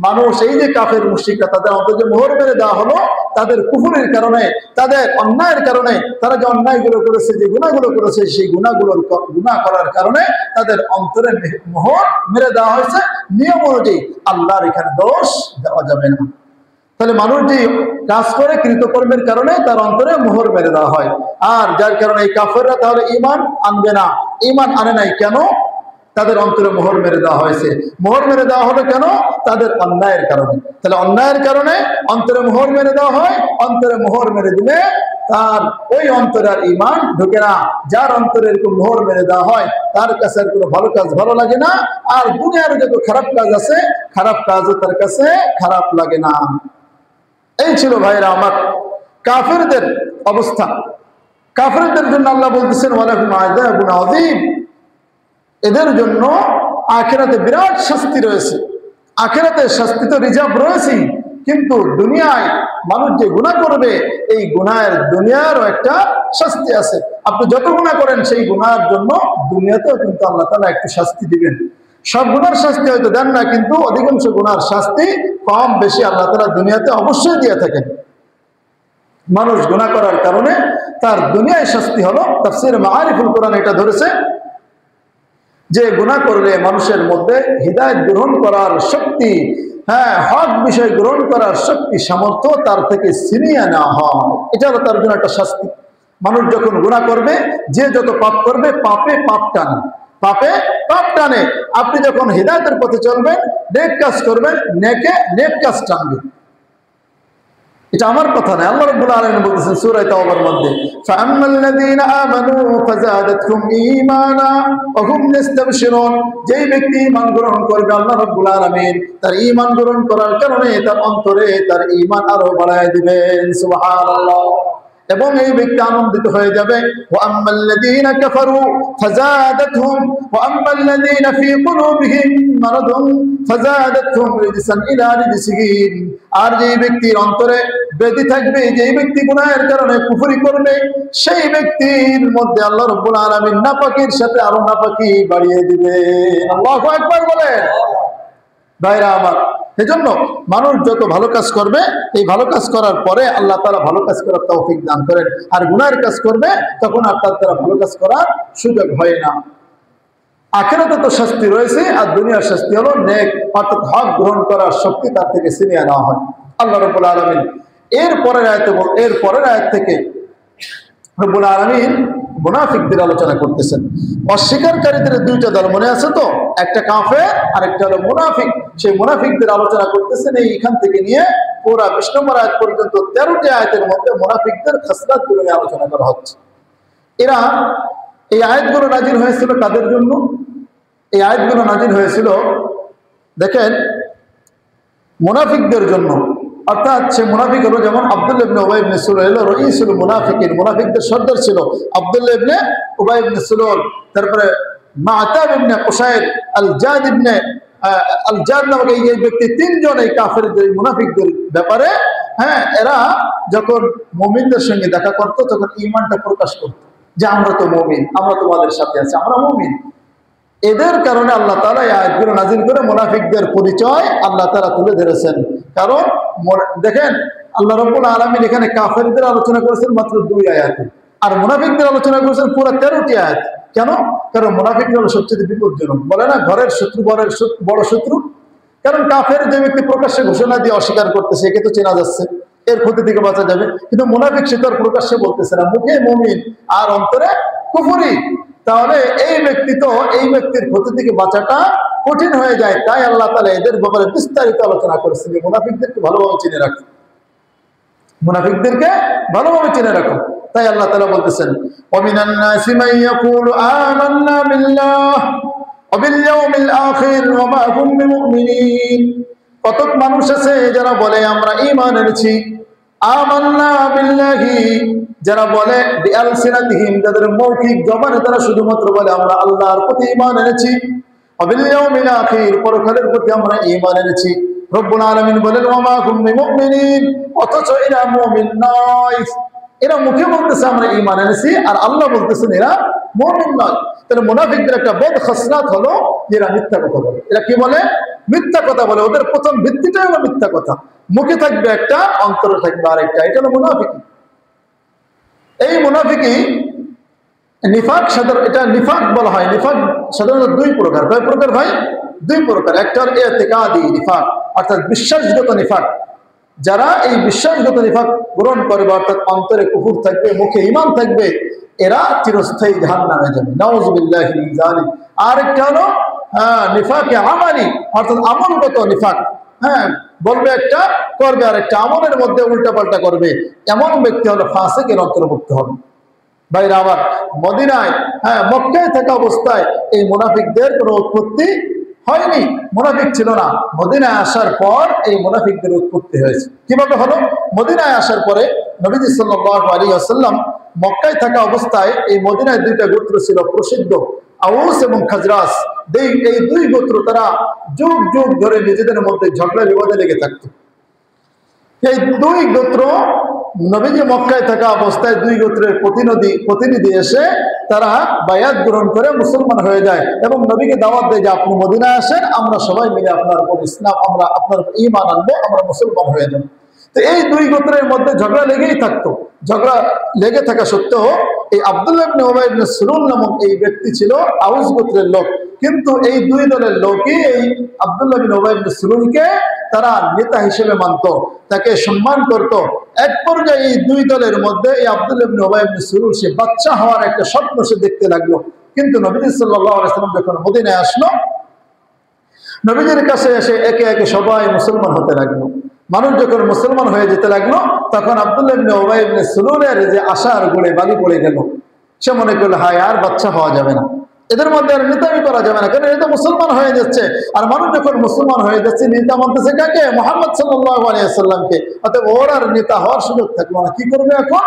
S1: মানুষ এই যে কাফের মুশরিকরা, তাদের অন্তরে যে মোহর মেরে দেওয়া হলো, তাদের কুফরের কারণে, তাদের অন্যায়ের কারণে, তারা যে অন্যায়গুলো করেছে, যে গুনাহগুলো করেছে, সেই গুনাহ করার কারণে তাদের অন্তরে মোহর মেরে দেওয়া হয়েছে। নিয়ম অনুযায়ী আল্লাহর এখানে দোষ দেওয়া যাবে না। তাহলে মানুষ যে কাজ করে কৃতকর্মের কারণে তার অন্তরে মোহর মেরে দেওয়া হয়। আর যার কারণে এই কাফেররা তাহলে ঈমান আনবে না। ঈমান আনে নাই কেন? তাদের অন্তরে মোহর মেরে দেওয়া হয়েছে। মোহর মেরে দেওয়া হলো কেন? তাদের অন্যায়ের কারণে। তাহলে অন্যায়ের কারণে অন্তরে মোহর মেরে দেওয়া হয়। অন্তরে মোহর মেরে দিলে তার ওই অন্তরে আর ঈমান ঢোকে না। যার অন্তরে এরকম মোহর মেরে দেওয়া হয়, তার কাছে আর কোনো ভালো কাজ ভালো লাগে না। আর দুনিয়ার যত খারাপ কাজ আছে, খারাপ কাজও তার কাছে খারাপ লাগে না। এই ছিল ভাইরা আমার কাফেরদের অবস্থা। কাফেরদের জন্য আল্লাহ বলতেছেন ওয়ালাহুম আযাবুন আযীম, এদের জন্য আখিরাতে বিরাট শাস্তি রয়েছে। আখিরাতে শাস্তি তো রিজার্ভ রয়েছে, কিন্তু দুনিয়ায় মানুষ যে গুনাহ করবে, এই গুনাহের দুনিয়ারও একটা শাস্তি আছে। আপনি যত গুনাহ করেন সেই গুনাহের জন্য দুনিয়াতেও কিন্তু আল্লাহ তাআলা একটু শাস্তি দিবেন। সব গুনার শাস্তি হয়তো দেন না, কিন্তু অধিকাংশ গুনার শাস্তি কম বেশি আল্লাহ তাআলা দুনিয়াতে অবশ্যই দিয়ে থাকেন। মানুষ গুনাহ করার কারণে তার দুনিয়ায় শাস্তি হলো। তাফসীর মাআরিফুল কোরআন এটা ধরেছে যে গুনাহ করলে মানুষের মধ্যে হিদায়াত গ্রহণ করার শক্তি, হক বিষয় গ্রহণ করার শক্তি, সামর্থ্য তার থেকে ছিনিয়ে নেওয়া হয়। এটা হলো তার জন্য একটা শাস্তি। মানুষ যখন গুনাহ করবে, যে যত পাপ করবে, পাপে পাপ টানে, পাপে পাপ টানে। আপনি যখন হিদায়াতের পথে চলবেন, নেক কাজ করবেন, নেক কাজ টানবে। এটা আমার কথা না, আল্লাহ রাব্বুল আলামিন বলতেছেন সূরা তাওবার মধ্যে, ফাআম্মাল্লাযীনা আমানু ফাযাদাতহুম ঈমানা ওয়া হুম ইস্তাবশিরুন, যেই ব্যক্তি ঈমান গ্রহণ করবে, আল্লাহ রাব্বুল আলামিন তার ঈমান গ্রহণ করার কারণে তার অন্তরে তার ঈমান আরো বাড়ায় দিবেন। সুবহানাল্লাহ। এবং এই ব্যক্তি আনন্দিত হয়ে যাবে। ওয়া আম্মাল্লাযীনা কাফারু ফাযাদাতহুম ওয়া আম্মাল্লাযীনা ফী কুলুবিহিম মারাদুন ফাযাদাতহুম রিজসান ইলা রিজসিহিম, আর যেই ব্যক্তির অন্তরে ব্যাধি থাকবে, যেই ব্যক্তি গুনাহের কারণে কুফরি করবে, সেই ব্যক্তির মধ্যে আল্লাহ রাব্বুল আলামিন নাপাকির সাথে আরো নাপাকি বাড়িয়ে দিবেন। আল্লাহু আকবার বলেন। ভাইরা আমার, এজন্য মানুষ যত ভালো কাজ করবে, এই ভালো কাজ করার পরে আল্লাহ তাআলা ভালো কাজ করার তৌফিক দান করেন। আর গুনাহের কাজ করবে, তখন আর তার দ্বারা ভালো কাজ করার সুযোগ হয় না। আখিরাতে তো শাস্তি রয়েছে, আর দুনিয়ার শাস্তি হলো নেক, অর্থাৎ হক গ্রহণ করার শক্তি তার থেকে ছিনিয়ে নেওয়া হয়। আল্লাহ রাব্বুল আলামিন এর পরের আয়াত থেকে রব্বুল আলামিন মুনাফিকদের আলোচনা করতেছেন। অস্বীকারীদের দুইটা দল মনে আছে তো, একটা কাফের আর একটা হলো মুনাফিক। সেই মুনাফিকদের আলোচনা করতেছেন। এইখান থেকে নিয়ে পুরা 20 নম্বর আয়াত পর্যন্ত 13টি আয়াতের মধ্যে মুনাফিকদের খাসলাতগুলো নিয়ে আলোচনা করা হচ্ছে। এরা, এই আয়াতগুলো নাজিল হয়েছিল কাদের জন্য? এই আয়াতগুলো নাজিল হয়েছিল দেখেন মুনাফিকদের জন্য। অর্থাৎ সে মুনাফিক হলো, যেমন আব্দুল্লাহ ইবনে উবাই ইবনে সুলাইল রাইসুল মুনাফিকিন, মুনাফিকদের সর্দার ছিল আব্দুল্লাহ ইবনে উবাই ইবনে সুলাইল। তারপরে মাতাব ইবনে কুসাইর, আল জাদ নামক এই ব্যক্তি, তিনজন এই কাফেরদের, মুনাফিকদের ব্যাপারে, এরা যখন মুমিনদের সঙ্গে দেখা করত, তখন ঈমানটা প্রকাশ করত যে আমরা তো মুমিন, আমরা তোমাদের সাথে আছি, আমরা মুমিন। এদের কারণে আল্লাহ তাআলা এই আয়াতগুলো নাজিল করে মুনাফিকদের পরিচয় আল্লাহ তাআলা তুলে ধরেছেন। কারণ দেখেন আল্লাহ রাব্বুল আলামিন এখানে কাফেরদের আলোচনা করেছেন মাত্র 2 আয়াতে, আর মুনাফিকদের আলোচনা করেছেন পুরো 13টি আয়াত। কেন? কারণ মুনাফিকরা হলো সবচেয়ে বিপজ্জনক। বলে না ঘরের শত্রু বড় শত্রু। কারণ কাফের যে ব্যক্তি প্রকাশ্যে ঘোষণা দিয়ে অস্বীকার করতেছে, একে তো চেনা যাচ্ছে, এর ক্ষতি থেকে বাঁচা যাবে। কিন্তু মুনাফিক সে তো আর প্রকাশ্যে বলতেছে না, মুখে মুমিন আর অন্তরে কুফরি। তাহলে এই ব্যক্তির ক্ষতি থেকে বাঁচাটা কঠিন হয়ে যায়। তাই আল্লাহ তাআলা এদের ব্যাপারে বিস্তারিত আলোচনা করেছেন যে মুনাফিকদেরকে ভালোভাবে চিনে রাখো, মুনাফিকদেরকে ভালোভাবে চিনে রাখো। তাই আল্লাহ তাআলা বলতেছেন, ওয়ামিনান নাসি মান ইয়াকুলু আমান্না বিল্লাহ ওয়া বিল ইয়াউমিল আখির ওয়া মা হুম বিমুমিনিন। কতক মানুষ আছে যারা বলে আমরা ঈমান এনেছি, আমান্না বিল্লাহি, যারা বলে বিআলসিনাতিহিম, যাদের মৌখিক জবানে তারা শুধুমাত্র বলে আমরা আল্লাহর প্রতি ঈমান এনেছি, ওয়া বিল ইয়াউমিল আখির, পরকালের প্রতি আমরা ঈমান এনেছি। রব্বুল আলামিন বলেন ওয়া মা হুম বিমুমিনিন, অথচ এরা মুমিন নয়। এরা মুখে বলতেছে আমরা ঈমান এনেছি, আর আল্লাহ বলতেছেন এরা মুমিন নয়। তাহলে মুনাফিকদের একটা বদ খাসলাত হলো যে এরা মিথ্যা কথা বলে। এরা কি বলে? মিথ্যা কথা বলে। ওদের প্রথম ভিত্তিটাই হলো মিথ্যা কথা। মুখে থাকবে একটা, অন্তরে থাকবে আরেকটা। এটা হলো মুনাফিকি। এই মুনাফিকি নিফাক এটা নিফাক বলা হয়। নিফাক সাধারণত দুই প্রকার। কয় প্রকার ভাই? দুই প্রকার। একটা হলো ইতিকাদি নিফাক, অর্থাৎ বিশ্বাসগত নিফাক। যারা এই বিশ্বাসগত নিফাক গ্রহণ করবে, অর্থাৎ অন্তরে কুফর থাকবে, মুখে ঈমান থাকবে, এরা চিরস্থায়ী জাহান্নামে যাবে, নাউযুবিল্লাহি মিন যালিক। আর একটা হলো নিফাকে আমালি, অর্থাৎ আমলগত নিফাক। বলবে একটা, করবে আরেকটা, আমলের মধ্যে উল্টাপাল্টা করবে। এমন ব্যক্তি হলো ফাসিকের অন্তর্ভুক্ত হবে। বাইরে আবার মদিনায়, মক্কায় থাকা অবস্থায় এই মুনাফিকদের কোনো উৎপত্তি হয়নি, মুনাফিক ছিল না। মদিনায় আসার পর এই মুনাফিকদের উৎপত্তি হয়েছে। কিভাবে হলো? মদিনায় আসার পরে নবীজি সাল্লাল্লাহু আলাইহি ওয়াসাল্লাম মক্কায় থাকা অবস্থায় এই মদিনায় দুইটা গোত্র ছিল প্রসিদ্ধ, আউস এবং খাজরাজ। এই দুই গোত্র তারা যুগ যুগ ধরে নিজেদের মধ্যে ঝগড়া বিবাদে লেগে থাকতো। এই দুই গোত্র নবীজি মক্কায় থাকা অবস্থায় দুই গোত্রের প্রতিনিধি এসে তারা বায়াত গ্রহণ করে মুসলমান হয়ে যায় এবং নবীকে দাওয়াত দেয় যে আপনি মদিনায় আসেন, আমরা সবাই মিলে আপনার উপর ইসলাম, আমরা আপনার ঈমান আনবো, আমরা মুসলমান হয়ে যাব। তো এই দুই গোত্রের মধ্যে ঝগড়া লেগেই থাকতো। ঝগড়া লেগে থাকা সত্ত্বেও এই আব্দুল্লাহ ইবনে উবাই ইবনে সুলুল নামক এই ব্যক্তি ছিল আউস গোত্রের লোক, কিন্তু এই দুই দলের লোকই এই আব্দুল্লাহ ইবনে উবাই ইবনে সুলুলকে তারা নেতা হিসেবে মানত, তাকে সম্মান করত। এক পর্যায়ে এই দুই দলের মধ্যে এই আব্দুল্লাহ ইবনে উবাই ইবনে সুলুল সে বাচ্চা হওয়ার একটা স্বপ্ন সে দেখতে লাগলো। কিন্তু নবী সাল্লাল্লাহু আলাইহি ওয়াসাল্লাম যখন মদিনায় আসলো, নবীজির কাছে এসে একে একে সবাই মুসলমান হতে লাগলো। মানুষ যখন মুসলমান হয়ে যেতে লাগলো, তখন আব্দুল্লাহ ইবনে উবাই ইবনে সুলুলের যে আশার গোড়ে বালি পড়ে গেল। সে মনে করলো হায়, আর বাচ্চা হওয়া যাবে না, এদের মধ্যে আর নেতামি করা যাবে না, কারণ এটা মুসলমান হয়ে যাচ্ছে। আর মানুষ যখন মুসলমান হয়ে যাচ্ছে, নেতা মানতেছে কাকে? মুহাম্মদ সাল্লাল্লাহু আলাইহি ওয়াসাল্লামকে। অতএব ওর আর নেতা হওয়ার সুযোগ থাকলো না। কি করবে এখন?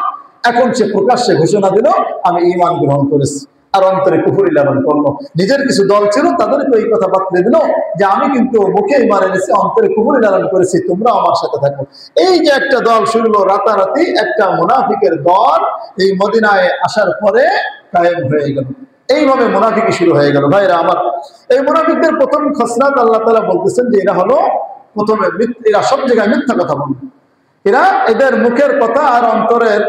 S1: এখন সে প্রকাশ্যে ঘোষণা দিল আমি ঈমান গ্রহণ করেছি, আর অন্তরে কুফরি লালন করলো। নিজের কিছু দল ছিল, তাদেরকে এই কথা বাতলে দিল যে আমি কিন্তু মুখে ঈমান এনেছি, অন্তরে কুফরি লালন করেছি, তোমরা আমার সাথে থাকো। এই যে একটা দল শুনলো, রাতারাতি একটা মুনাফিকের দল এই মদিনায় আসার পরে কায়েম হয়ে গেল। এইভাবে মুনাফিকি শুরু হয়ে গেল। ভাইরা আমার, এই মুনাফিকদের প্রথম খসলাত আল্লাহ তাআলা বলতেছেন যে এরা হলো প্রথমে এরা সব জায়গায় মিথ্যা কথা বলবে। এদের মুখের কথা আর অন্তরের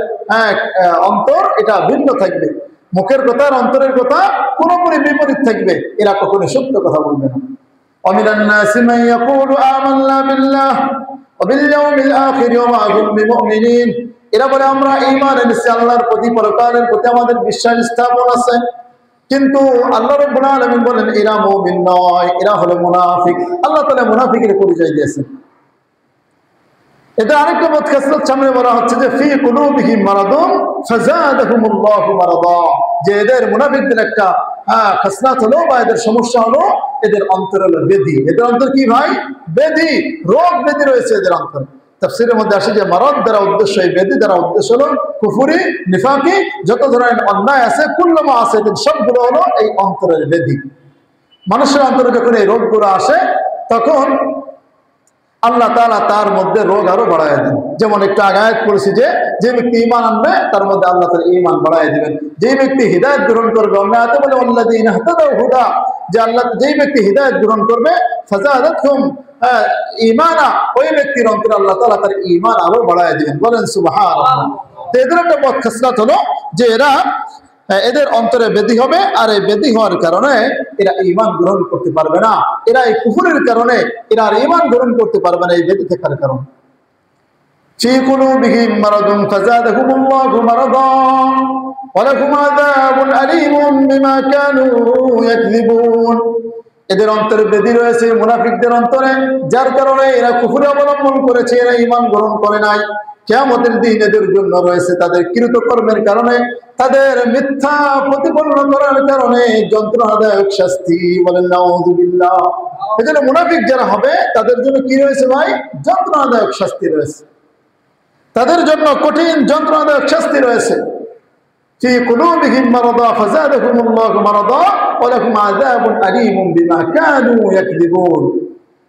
S1: অন্তর এটা ভিন্ন থাকবে। মুখের কথা আর অন্তরের কথা পুরোপুরি বিপরীত থাকবে। এরা কখনো সত্য কথা বলবে না। ওয়ামিনান নাসি মান ইয়াকুলু আমান্না বিল্লাহ ওয়া বিল ইয়াউমিল আখির ওয়া মা হুম বিমুমিনিন। এরা বলে আমরা ঈমান এনেছি, আল্লাহর প্রতি, পরকালের প্রতি আমাদের বিশ্বাস স্থাপন আছে, কিন্তু আল্লাহ রাব্বুল আলামিন বলেন এরা মুমিন নয়, এরা হলো মুনাফিক। আল্লাহ তাআলা মুনাফিকের পরিচয় দিয়েছেন। এটা আরেকটা বদ খাসলাত সামনে বলা হচ্ছে যে ফি কুলুবিহিম মারাদুন ফাযাদাহুমুল্লাহু মারাদা, যে এদের মুনাফিকদের একটা খাসলাত হলো বা এদের সমস্যা হলো এদের অন্তরে হলো ব্যাধি। এদের অন্তর কি ভাই? ব্যাধি, রোগ ব্যাধি রয়েছে এদের অন্তরে। তাফসীরের মধ্যে আসে যে মারাদ দ্বারা উদ্দেশ্য, এই ব্যাধি দ্বারা উদ্দেশ্য হলো কুফরি, নিফাকি, যত ধরনের অন্যায় আছে, কুল্লুমা আছে, সবগুলো হলো এই অন্তরের ব্যাধি। মানুষের অন্তরে যখন এই রোগগুলো আসে, তখন আল্লাহ তাআলা তার মধ্যে রোগ আরো বাড়ায় দেন। যেমন একটু আয়াত করেছি যে ব্যক্তি ঈমান আনবে তার মধ্যে আল্লাহ তাআলা ঈমান বাড়ায় দিবেন। যেই ব্যক্তি হিদায়াত গ্রহণ করবে, অন্যায়তে বলে আল্লাযীনা ইহতাদাউ হুদা, যে আল্লাহ যেই ব্যক্তি হিদায়াত গ্রহণ করবে ফাযাদাতহুম ঈমানা, ওই ব্যক্তির অন্তরে আল্লাহ তাআলা তার ঈমান আরো বাড়ায় দিবেন। বলেন সুবহানাল্লাহ। তো এদের একটা বদ খাসলাত হলো যে এরা এদের অন্তরে বেদি হবে, আর এই বেদি হওয়ার কারণে এরা ঈমান গ্রহণ করতে পারবে না। এরা এই কুফরের কারণে এরা আর ঈমান গ্রহণ করতে পারবে না, এই বেদি থাকার কারণে। ফি কুলুবিহিম মারাদুন ফাযাদাহুমুল্লাহু মারাদা ওয়া লাহুম আযাবুন আলীমুন বিমা কানু ইয়াকযিবুন। এদের অন্তরে বেদি রয়েছে, মুনাফিকদের অন্তরে, যার কারণে এরা কুফরে অবলম্বন করেছে, এরা ঈমান গ্রহণ করে নাই। কিয়ামতের দিন এদের জন্য রয়েছে তাদের কৃতকর্মের কারণে, তাদের মিথ্যা প্রতিপন্ন করার কারণে যন্ত্রণাদায়ক শাস্তি। বলেন নাউযুবিল্লাহ। এজন্য মুনাফিক যারা হবে তাদের জন্য কি রয়েছে ভাই? যন্ত্রণাদায়ক শাস্তি রয়েছে, তাদের জন্য কঠিন যন্ত্রণাদায়ক শাস্তি রয়েছে। ফি কুলুবিহিম মারাদা ফাযাদাহুমুল্লাহু মারাদা ওয়া লাহুম আযাবুন আলীমুন বিমা কানু ইয়াকযিবুন।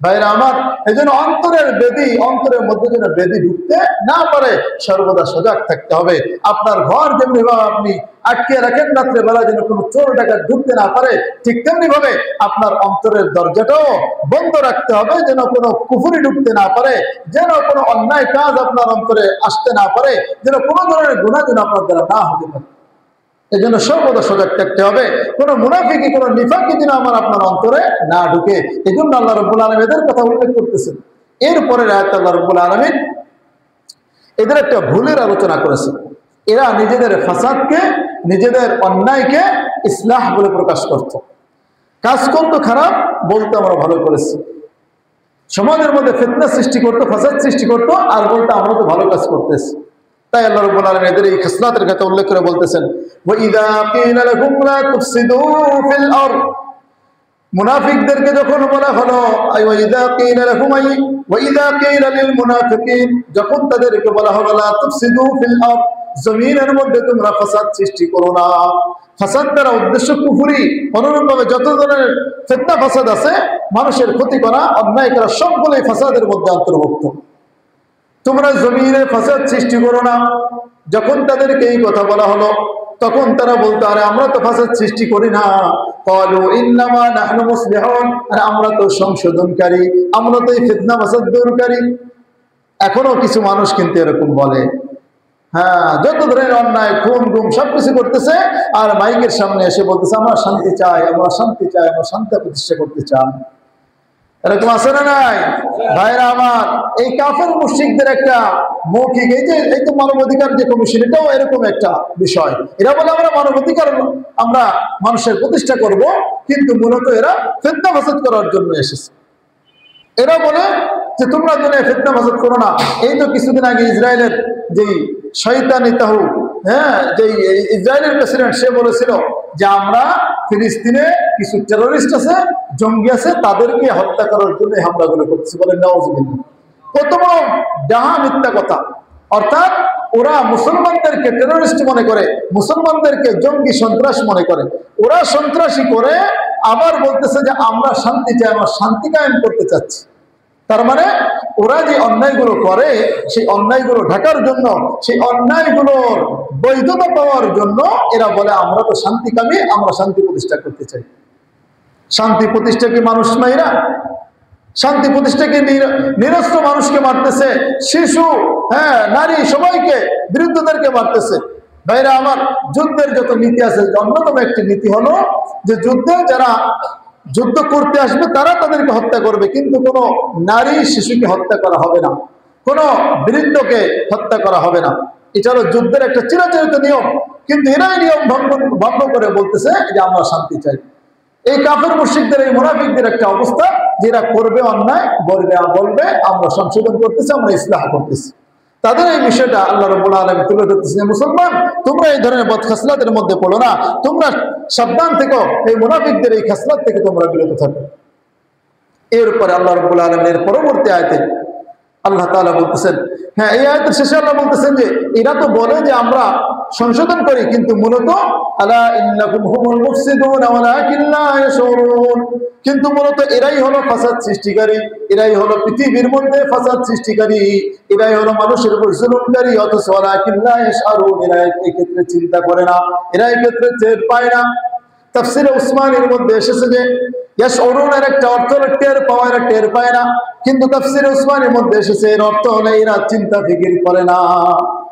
S1: ভাইরা আমার, এজন্য অন্তরের বেদি, অন্তরের মধ্যে যেন বেদি ঢুকতে না পারে সর্বদা সজাগ থাকতে হবে। আপনার ঘর যেমনি ভাবে আপনি আটকে রাখেন রাত্রে বেলা যেন কোনো চোর ডাকাত ঢুকতে না পারে, ঠিক তেমনি ভাবে আপনার অন্তরের দরজাটাও বন্ধ রাখতে হবে, যেন কোনো কুফরি ঢুকতে না পারে, যেন কোনো অন্যায় কাজ আপনার অন্তরে আসতে না পারে, যেন কোনো ধরনের গুনাহ যেন আপনার দ্বারা না হতে পারে। এই জন্য সর্বদা সজাগ থাকতে হবে, কোন মুনাফিকি, কোন নিফাকি যেন আমার আপনার অন্তরে না ঢুকে। এই জন্য আল্লাহ রাব্বুল আলামিন এদের কথা উল্লেখ করতেছেন। এরপরে আয়াতে আল্লাহ রাব্বুল আলামিন এদের একটা ভুলের আলোচনা করেছেন। এরা নিজেদের ফাসাদকে, নিজেদের অন্যায়কে ইসলাহ বলে প্রকাশ করত, কাজ করতো খারাপ, বলতো আমরা ভালো করেছি, সমাজের মধ্যে ফিতনা সৃষ্টি করতো, ফাসাদ সৃষ্টি করতো, আর বলতো আমরা তো ভালো কাজ করতেছি। তাই আল্লাহ রাব্বুল আলামিন এদের এই খাসলাতের কথা উল্লেখ করে বলতেছেন, ওয়া ইযা কিলা লাহুম লা তুফসিদু ফিল আরদ। মুনাফিকদেরকে যখন বলা হলো, ওয়া ইযা কিলা লাহুম ওয়া ইযা কিলা লিল মুনাফিকিন, যখন তাদেরকে বলা হলো লা তুফসিদু ফিল আরদ, জমিনের মধ্যে তোমরা ফাসাদ সৃষ্টি করো না। ফাসাদ দ্বারা উদ্দেশ্য কুফরি, অনুরূপভাবে যত ধরনের ফিতনা ফাসাদ আছে, মানুষের ক্ষতি করা, অন্যায় করা, সবগুলোই ফাসাদের মধ্যে অন্তর্ভুক্ত। তোমরা জমিনে ফাসাদ সৃষ্টি করো না। যখন তাদেরকে এই কথা বলা হলো, তখন তারা বলতো, আরে আমরা তো ফাসাদ সৃষ্টি করি না। ক্বালু ইন্নামা নাহনু মুসলিহুন, আরে আমরা তো সংশোধনকারী, আমরা তো এই ফিতনা ফাসাদ দূরকারী। এখনো কিছু মানুষ কিন্তু এরকম বলে, হ্যাঁ, যত ধরনের অন্যায়, খুন গুম সবকিছু করতেছে, আর মাইকের সামনে এসে বলতেছে আমরা শান্তি চাই, আমরা শান্তি চাই, আমরা শান্তি প্রতিষ্ঠা করতে চাই। এরকম আছে না নাই? ভাইরা আমার, এই কাফের মুশরিকদের একটা মৌখিক, এই তো মানবাধিকার যে কমিশন, এটাও এরকম একটা বিষয়। এরা বলে আমরা মানবাধিকার, আমরা মানুষের প্রতিষ্ঠা করব, কিন্তু মূলত এরা ফিতনা ফাসাদ করার জন্য এসেছে। এরা বলে যে তোমরা দুনিয়া ফিতনা ফাসাদ করো না। এই তো কিছুদিন আগে ইসরায়েলের যেই শয়তান নেতাহু, হ্যাঁ, যে ইসরায়েলের প্রেসিডেন্ট, সে বলেছিল যে আমরা ফিলিস্তিনে কিছু টেররিস্ট আছে, জঙ্গি আছে, তাদেরকে হত্যা করার জন্য হামলাগুলো করতেছে। বলেন নাউযুবিল্লাহ। কত বড় ডাহা মিথ্যা কথা। অর্থাৎ ওরা মুসলমানদেরকে টেররিস্ট মনে করে, মুসলমানদেরকে জঙ্গি সন্ত্রাস মনে করে, ওরা সন্ত্রাসী করে, আবার বলতেছে যে আমরা শান্তি চাই, আমরা শান্তি কায়েম করতে চাচ্ছি। তার মানে ওরা যে অন্যায়গুলো করে, সেই অন্যায়গুলো ঢাকার জন্য, সেই অন্যায়গুলোর বৈধতা পাওয়ার জন্য এরা বলে আমরা তো শান্তিকামী, আমরা শান্তি প্রতিষ্ঠা করতে চাই। শান্তি প্রতিষ্ঠা কি মানুষ মাইরা? শান্তি প্রতিষ্ঠা কি নিরস্ত্র মানুষকে মারতেছে, শিশু, হ্যাঁ, নারী, সবাইকে, বিরুদ্ধদেরকে মারতেছে। ভাইরা আমার, যুদ্ধের যত নীতি আছে, অন্যতম একটি নীতি হলো যে যুদ্ধে যারা যুদ্ধ করতে আসবে তারা তাদেরকে হত্যা করবে, কিন্তু কোনো নারী শিশুকে হত্যা করা হবে না, কোনো বৃদ্ধকে হত্যা করা হবে না। এটা হলো যুদ্ধের একটা চিরাচরিত নিয়ম, কিন্তু এরাই নিয়ম ভঙ্গ করে বলতেছে যে আমরা শান্তি চাই। এই কাফের মুশরিকদের, এই মুনাফিকদের একটা অবস্থা, যেটা করবে অন্যায়, বলবে আমরা সংশোধন করতেছি, আমরা ইসলাহ করতেছি। তাদের এই বিষয়টা আল্লাহ রাব্বুল আলামিন তুলে ধরতেছেন, মুসলমান তোমরা এই ধরনের বদ খাসলাতের মধ্যে পড়ো না, তোমরা সাবধান থেকো, এই মুনাফিকদের এই খাসলাত থেকে তোমরা বিরত থাকো। এরপরে আল্লাহ রাব্বুল আলামিনের পরবর্তী আয়াতে আল্লাহ তাআলা বলতেছেন, হ্যাঁ, এই আয়াতের শেষে আল্লাহ বলতেছেন যে এরা তো বলে যে আমরা সংশোধন করি, কিন্তু মূলত আলা ইন্নাকুম হুমুল মুফসিদুন ওয়ালাকিন লা ইয়াশউরুন, কিন্তু মূলত এরাই হলো ফাসাদ সৃষ্টিকারী, এরাই হলো পৃথিবীর মধ্যে ফাসাদ সৃষ্টিকারী, এরাই হলো মানুষের উপর জুলুমকারী, অথচ ওয়ালাকিন লা ইয়াশউরুন, এরা এই ক্ষেত্রে চিন্তা করে না, এরা এই ক্ষেত্রে টের পায় না। তাফসীরে উসমানীর মধ্যে এসেছে যে ইয়াশউরুনের একটা অর্থ হলো টের পাওয়া, এরা টের পায় না, কিন্তু তাফসীরে উসমানীর মধ্যে এসেছে এর অর্থ হলো এরা চিন্তা ফিকির করে না।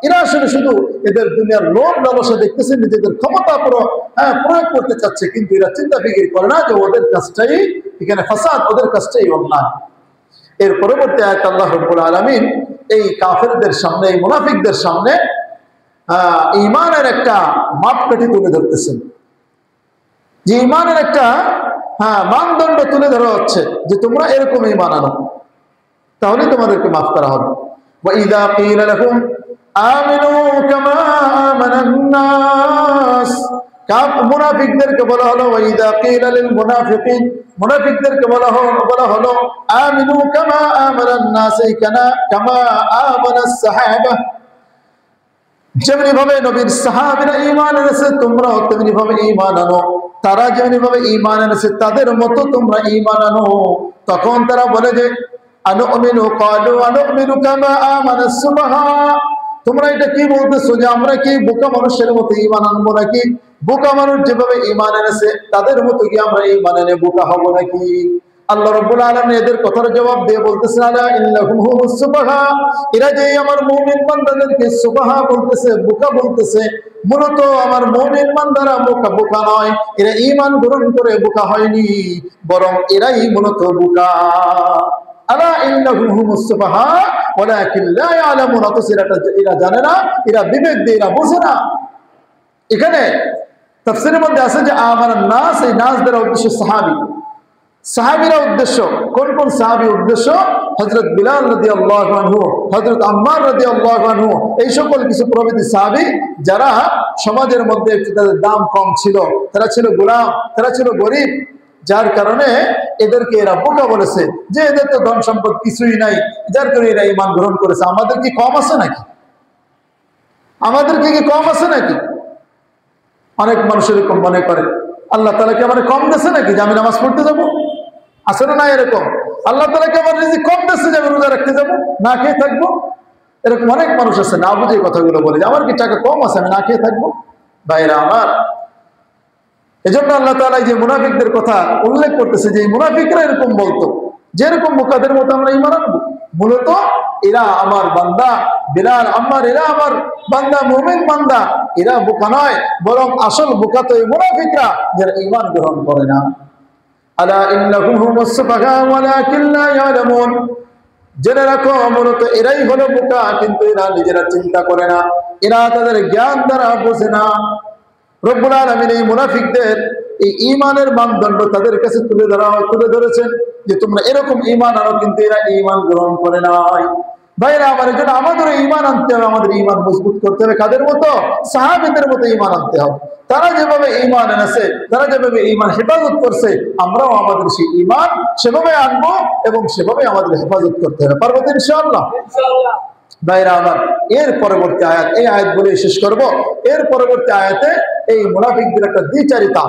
S1: এরা আসলে শুধু এদের দুনিয়ার লোভ লালসা দেখতেছে, নিজেদের ক্ষমতা প্রয়োগ করতে চাচ্ছে, কিন্তু এরা চিন্তা ফিকির করে না যে ওদের কাজটাই এখানে ফাসাদ, ওদের কাজটাই অন্যায়। এর পরবর্তী আয়াত আল্লাহ রাব্বুল আলামিন এই কাফেরদের সামনে, এই মুনাফিকদের সামনে ঈমানের একটা মাপকাঠি তুলে ধরতেছেন, যে ঈমানের একটা মানদণ্ড তুলে ধরা হচ্ছে যে তোমরা এরকম ঈমান আনো, তাহলে তোমাদেরকে মাফ করা হবে। ওয়াইদা কিলা লাহুম আমিনু কামা আমানান নাস, মুনাফিকদেরকে বলা হলো ওয়াইদা কিলা লিল মুনাফিকিন, মুনাফিকদেরকে বলা হলো আমিনু কামা আমানান নাস, কামা আমানাস সাহাবা, যেমনি ভাবে নবীর সাহাবীরা ঈমান এনেছে তোমরাও তেমনি ভাবে ঈমান আনো, তারা যেমনি ভাবে ঈমান এনেছে তাদের মতো তোমরা ঈমান আনো। তখন তারা বলে যে আনুমিনু, ক্বালু আনুমিনু কামা আমানাস সুবাহা, তোমরা এটা কি বলতেছো যে আমরা কি বোকা মানুষের মতো ঈমান আনবো নাকি? বোকা মানুষ যেভাবে ঈমান এনেছে তাদের মতো কি আমরা ঈমান এনে বোকা হব নাকি? আল্লাহ রাব্বুল আলামিন এদের কথার জবাব দিয়ে বলতেছেন আলা ইন্নাহুম হুমুস সুবাহা, এরা যে আমার মুমিন বান্দাদেরকে সুবাহা বলতেছে, বোকা বলতেছে, মূলত আমার মুমিন বান্দারা বোকা নয়, এরা ঈমান গ্রহণ করে বোকা হয়নি, বরং এরাই মূলত বোকা। আলা ইন্নাহুম হুমুস সুবাহা ওয়ালাকিন লা ইয়ালামুন, অথচ এরা জানে না, এরা বিবেক দিয়ে এরা বোঝে না। এখানে তাফসীরের মধ্যে আছে যে আমানান নাস, এই নাস দ্বারা উদ্দেশ্য সাহাবী, সাহাবীরা উদ্দেশ্য। কোন কোন সাহাবী উদ্দেশ্য? হযরত বিলাল রাদিয়াল্লাহু আনহু, হযরত আম্মার রাদিয়াল্লাহু আনহু, এই সকল কিছু প্রভৃতি সাহাবী যারা সমাজের মধ্যে একটু তাদের দাম কম ছিল, তারা ছিল গোলাম, তারা ছিল গরিব, যার কারণে এদেরকে এরা বোকা বলেছে যে এদের তো ধন সম্পদ কিছুই নাই, যার কারণে এরা ঈমান গ্রহণ করেছে। আমাদের কি কম আছে নাকি? আমাদেরকে কি কম আছে নাকি? অনেক মানুষ এরকম মনে করে আল্লাহ তাআলা কি আমার কম দিয়েছে নাকি যে আমি নামাজ পড়তে যাবো? আসলে না এরকম। আল্লাহ তাআলা কি আমার রিজিক কম দিয়েছে যে আমি রোজা রাখতে যাবো, না খেয়ে থাকবো? এরকম অনেক মানুষ আছে, না বুঝে কথাগুলো বলে যে আমার কি টাকা কম আছে আমি না খেয়ে থাকবো। ভাইরা আমার, এজন্য আল্লাহ তাআলা যে মুনাফিকদের কথা উল্লেখ করতেছে যে এই মুনাফিকরা এরকম বলতো, যেরকম বোকাদের মতো আমরা ঈমান আনবো। মূলত এরা আমার বান্দা, বিলাল, আম্মার, এরা আমার বান্দা, মুমিন বান্দা, এরা বোকা নয়, বরং আসল বোকা তো এই মুনাফিকরা যারা ঈমান গ্রহণ করে না। আলা ইন্নাহুম হুমুস সুফাহা ওয়ালাকিন লা ইয়ালামুন, জেনে রাখো মূলত এরাই হলো বোকা, কিন্তু এরা নিজেরা চিন্তা করে না, এরা তাদের জ্ঞান দ্বারা বোঝে না। রব্বুল আলামিন এই মুনাফিকদের এই ঈমানের মানদণ্ড তাদের কাছে তুলে ধরেছেন যে তোমরা এরকম ঈমান আনো, কিন্তু এরা ঈমান গ্রহণ করে নাই। ভাইরা আমার, এই জন্য আমাদের ঈমান আনতে হবে, আমাদের ঈমান মজবুত করতে হবে। কাদের মতো? সাহাবীদের মতো ঈমান আনতে হবে। তারা যেভাবে ঈমান এনেছে, তারা যেভাবে ঈমান হেফাজত করছে, আমরাও আমাদের সেই ঈমান সেভাবে আনবো এবং সেভাবে আমাদের হেফাজত করতে হবে। পারবো তো ইনশাআল্লাহ? ইনশাআল্লাহ। ভাইরা আমার, এর পরবর্তী আয়াত, এই আয়াত বলে শেষ করব। এর পরবর্তী আয়াতে এই মুনাফিকদের একটা দ্বিচারিতা,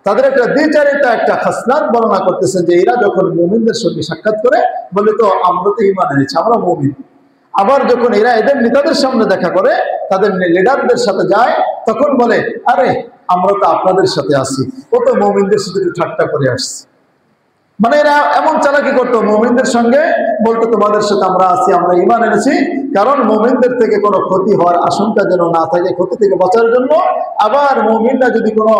S1: তাদের একটা দ্বিচারিতা, একটা খাসলাত বর্ণনা করতেছেন যে এরা যখন মুমিনদের সঙ্গে সাক্ষাৎ করে বলে তো আমরা তো ঈমান এনেছি, আমরা মুমিন। আবার যখন এরা এদের নেতাদের সামনে দেখা করে, তাদের লিডারদের সাথে যায়, তখন বলে আরে আমরা তো আপনাদের সাথে আছি, ও তো মুমিনদের সাথে ঠাট্টা করে আসছে। মানে এরা এমন চালাকি করতো, মুমিনদের সঙ্গে বলতো তোমাদের সাথে আমরা আছি, আমরা ঈমান এনেছি, কারণ মুমিনদের থেকে কোনো ক্ষতি হওয়ার আশঙ্কা যেন না থাকে, ক্ষতি থেকে বাঁচার জন্য। আবার মুমিনরা যদি কোনো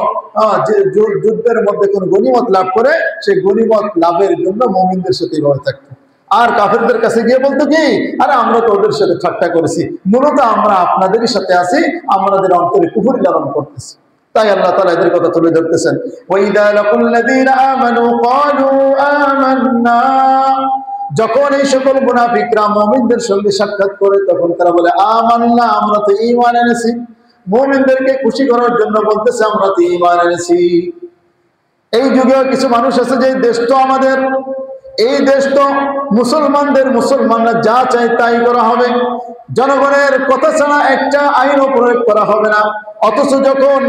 S1: যুদ্ধের মধ্যে কোনো গনিমত লাভ করে, সেই গনিমত লাভের জন্য মুমিনদের সাথে এইভাবে থাকতো। আর কাফেরদের কাছে গিয়ে বলতো কি, আরে আমরা তো ওদের সাথে ঠাট্টা করেছি, মূলত আমরা আপনাদেরই সাথে আছি, আমাদের অন্তরে কুফরি লালন করতেছি। তাই আল্লাহ তাআলা এদের কথা তুলে ধরতেছেন, ওয়াইদা লাকুল্লাযীনা আমানু ক্বালু আমান্না, যখন এই সকল মুনাফিকরা মুমিনদের সঙ্গে সাক্ষাৎ করে তখন তারা বলে আমান্না, আমরা তো ঈমান এনেছি। মুমিনদেরকে খুশি করার জন্য বলতেছে আমরা তো ঈমান এনেছি। এই যুগেও কিছু মানুষ আছে যে দেশ তো আমাদের, এই দেশ তো মুসলমানদের, মুসলমানরা যা চায় তাই করা হবে, জনগণের কথা ছাড়া একটা আইনও প্রয়োগ করা হবে না। অথচ যখন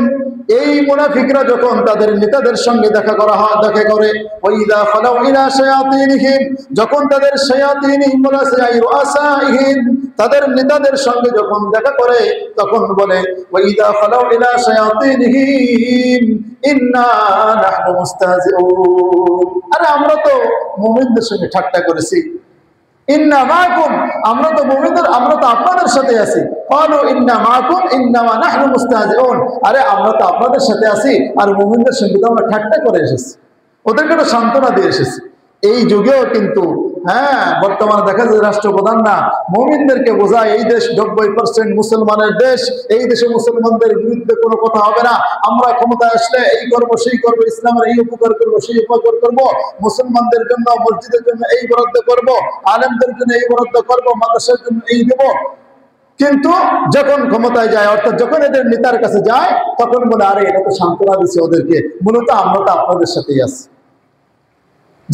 S1: এই মুনাফিকরা যখন তাদের নেতাদের সঙ্গে দেখা করে, ওয়াইদা ফালাউ ইলা শায়াতিনহিম, যখন তাদের শায়াতিনহিম ওয়া রুআসাইহিম, তাদের নেতাদের সঙ্গে যখন দেখা করে, তখন বলে ওয়াইদা ফালাউ ইলা শায়াতিনহিম ইন্না নাহনু মুস্তাহজিউন, আরে আমরা তো মুমিনদের সঙ্গে ঠাট্টা করেছি, ইন্না মাকুম, আমরা তো মুমিনদের, আমরা তো আপনাদের সাথে আছি। ক্বালু ইন্না মাকুম ইন্নামা নাহনু মুস্তাহজিউন, আরে আমরা তো আপনাদের সাথে আছি আর মুমিনদের সঙ্গে তো আমরা ঠাট্টা করে এসেছি, ওদেরকে একটা সান্ত্বনা দিয়ে এসেছি। এই যুগেও কিন্তু বর্তমানে দেখা যায় রাষ্ট্রপ্রধানরা মুমিনদেরকে বোঝায় এই দেশ 90% মুসলমানের দেশ, এই দেশে মুসলমানদের বিরুদ্ধে কোনো কথা হবে না, আমরা ক্ষমতায় আসলে এই করবো সেই করবো, ইসলামের এই উপকার করবো সেই উপকার করবো, মুসলমানদের জন্য মসজিদের জন্য এই বরাদ্দ করবো, আলেমদের জন্য এই বরাদ্দ করবো, মাদ্রাসার জন্য এই দেবো। কিন্তু যখন ক্ষমতায় যায়, অর্থাৎ যখন এদের নেতার কাছে যায়, তখন বলে আরে এটা তো সান্ত্বনা দিচ্ছে ওদেরকে, মূলত আমরা তো আপনাদের সাথেই আছি।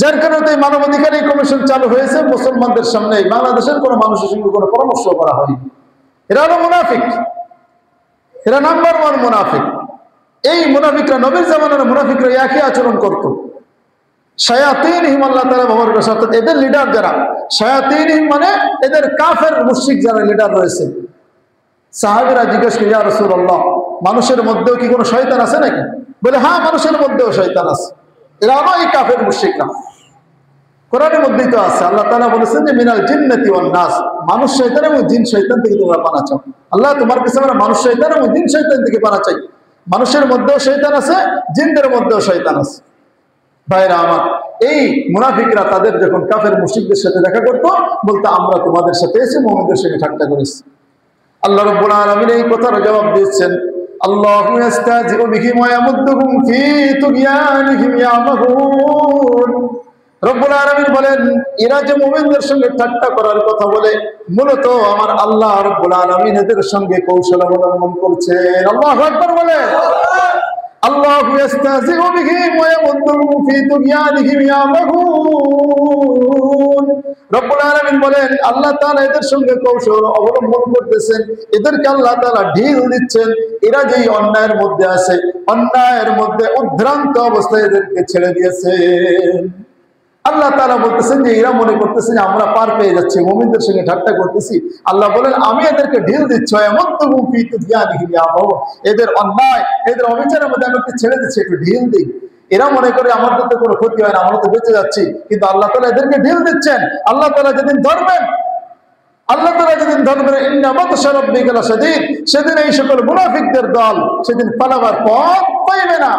S1: যার কারণে এই মানবাধিকার এই কমিশন চালু হয়েছে মুসলমানদের সামনে, বাংলাদেশের কোনো মানুষের সঙ্গে কোনো পরামর্শ করা হয়নি। এরা হলো মুনাফিক, এরা নাম্বার 1 মুনাফিক। এই মুনাফিকরা নবীর জামানার মুনাফিকরা একই আচরণ করত। শায়াতিনহিম, আল্লাহ তাআলা ব্যবহার করেছে, অর্থাৎ এদের লিডার যারা, শায়াতিনহিম মানে এদের কাফের মুশরিক যারা লিডার রয়েছে। সাহাবীরা জিজ্ঞেস করে, ইয়া রাসূলুল্লাহ, মানুষের মধ্যেও কি কোনো শয়তান আছে নাকি? বলে হ্যাঁ, মানুষের মধ্যেও শয়তান আছে। এরা হলো এই কাফের মুশরিকরা। কোরআনের মধ্যেই তো আছে, আল্লাহ তাআলা বলেছেন যে মিনাল জিন্নাতি ওয়ান নাস, মানুষ শয়তান এবং জিন শয়তান থেকে তোমরা পানা চাও। আল্লাহ তোমার কাছে আমরা মানুষ শয়তান এবং জিন শয়তান থেকে পানা চাই। মানুষের মধ্যেও শয়তান আছে, জিনদের মধ্যেও শয়তান আছে। ভাইরা আমার, এই মুনাফিকরা তাদের যখন কাফের মুশরিকদের সাথে দেখা করতো, বলতো আমরা তোমাদের সাথে এসে মুমিনদের সঙ্গে ঠাট্টা করেছি। আল্লাহ রাব্বুল আলামিন এই কথার জবাব দিয়েছেন, আল্লাহু ইস্তাজিউ বিহিম ওয়া ইয়ামুদ্দুহুম ফি তুগয়ানিহিম ইয়ামাহুন। রব্বুল আলামিন বলেন, এরা যে মুমিনদের সঙ্গে ঠাট্টা করার কথা বলে, মূলত আমার আল্লাহ রব্বুল আলামিন এদের সঙ্গে কৌশল অবলম্বন করছেন। আল্লাহু আকবার বলেন। আল্লাহু ইস্তাজিউ বিহিম ওয়া ইয়ামুদ্দুহুম ফি তুগয়ানিহিম ইয়ামাহুন। রব্বুল আলামিন বলেন, আল্লাহ তাআলা এদের সঙ্গে কৌশল অবলম্বন করতেছেন, এদেরকে আল্লাহ তাআলা ঢিল দিচ্ছেন। এরা যেই অন্যায়ের মধ্যে আছে, অন্যায়ের মধ্যে উদ্ভ্রান্ত অবস্থায় এদেরকে ছেড়ে দিয়েছেন। আল্লাহ তাআলা বলতেছেন যে এরা মনে করতেছে যে আমরা পার পেয়ে যাচ্ছি, মুমিনদের সঙ্গে ঠাট্টা করতেছি। আল্লাহ বলেন, আমি এদেরকে ঢিল দিচ্ছি, এদের অন্যায়, এদের অবিচারের মধ্যে আমি একটু ছেড়ে দিচ্ছি, একটু ঢিল দিই। এরা মনে করে আমাদের তো কোনো ক্ষতি হয় না, আমরা তো বেঁচে যাচ্ছি, কিন্তু আল্লাহ তাআলা এদেরকে ঢিল দিচ্ছেন। আল্লাহ তাআলা যেদিন ধরবেন, আল্লাহ তাআলা যেদিন ধরবেন, ইন্না বাতশা রাব্বিকা লাশাদীদ, সেদিন এই সকল মুনাফিকদের দল সেদিন পালাবার পথ পাইবে না।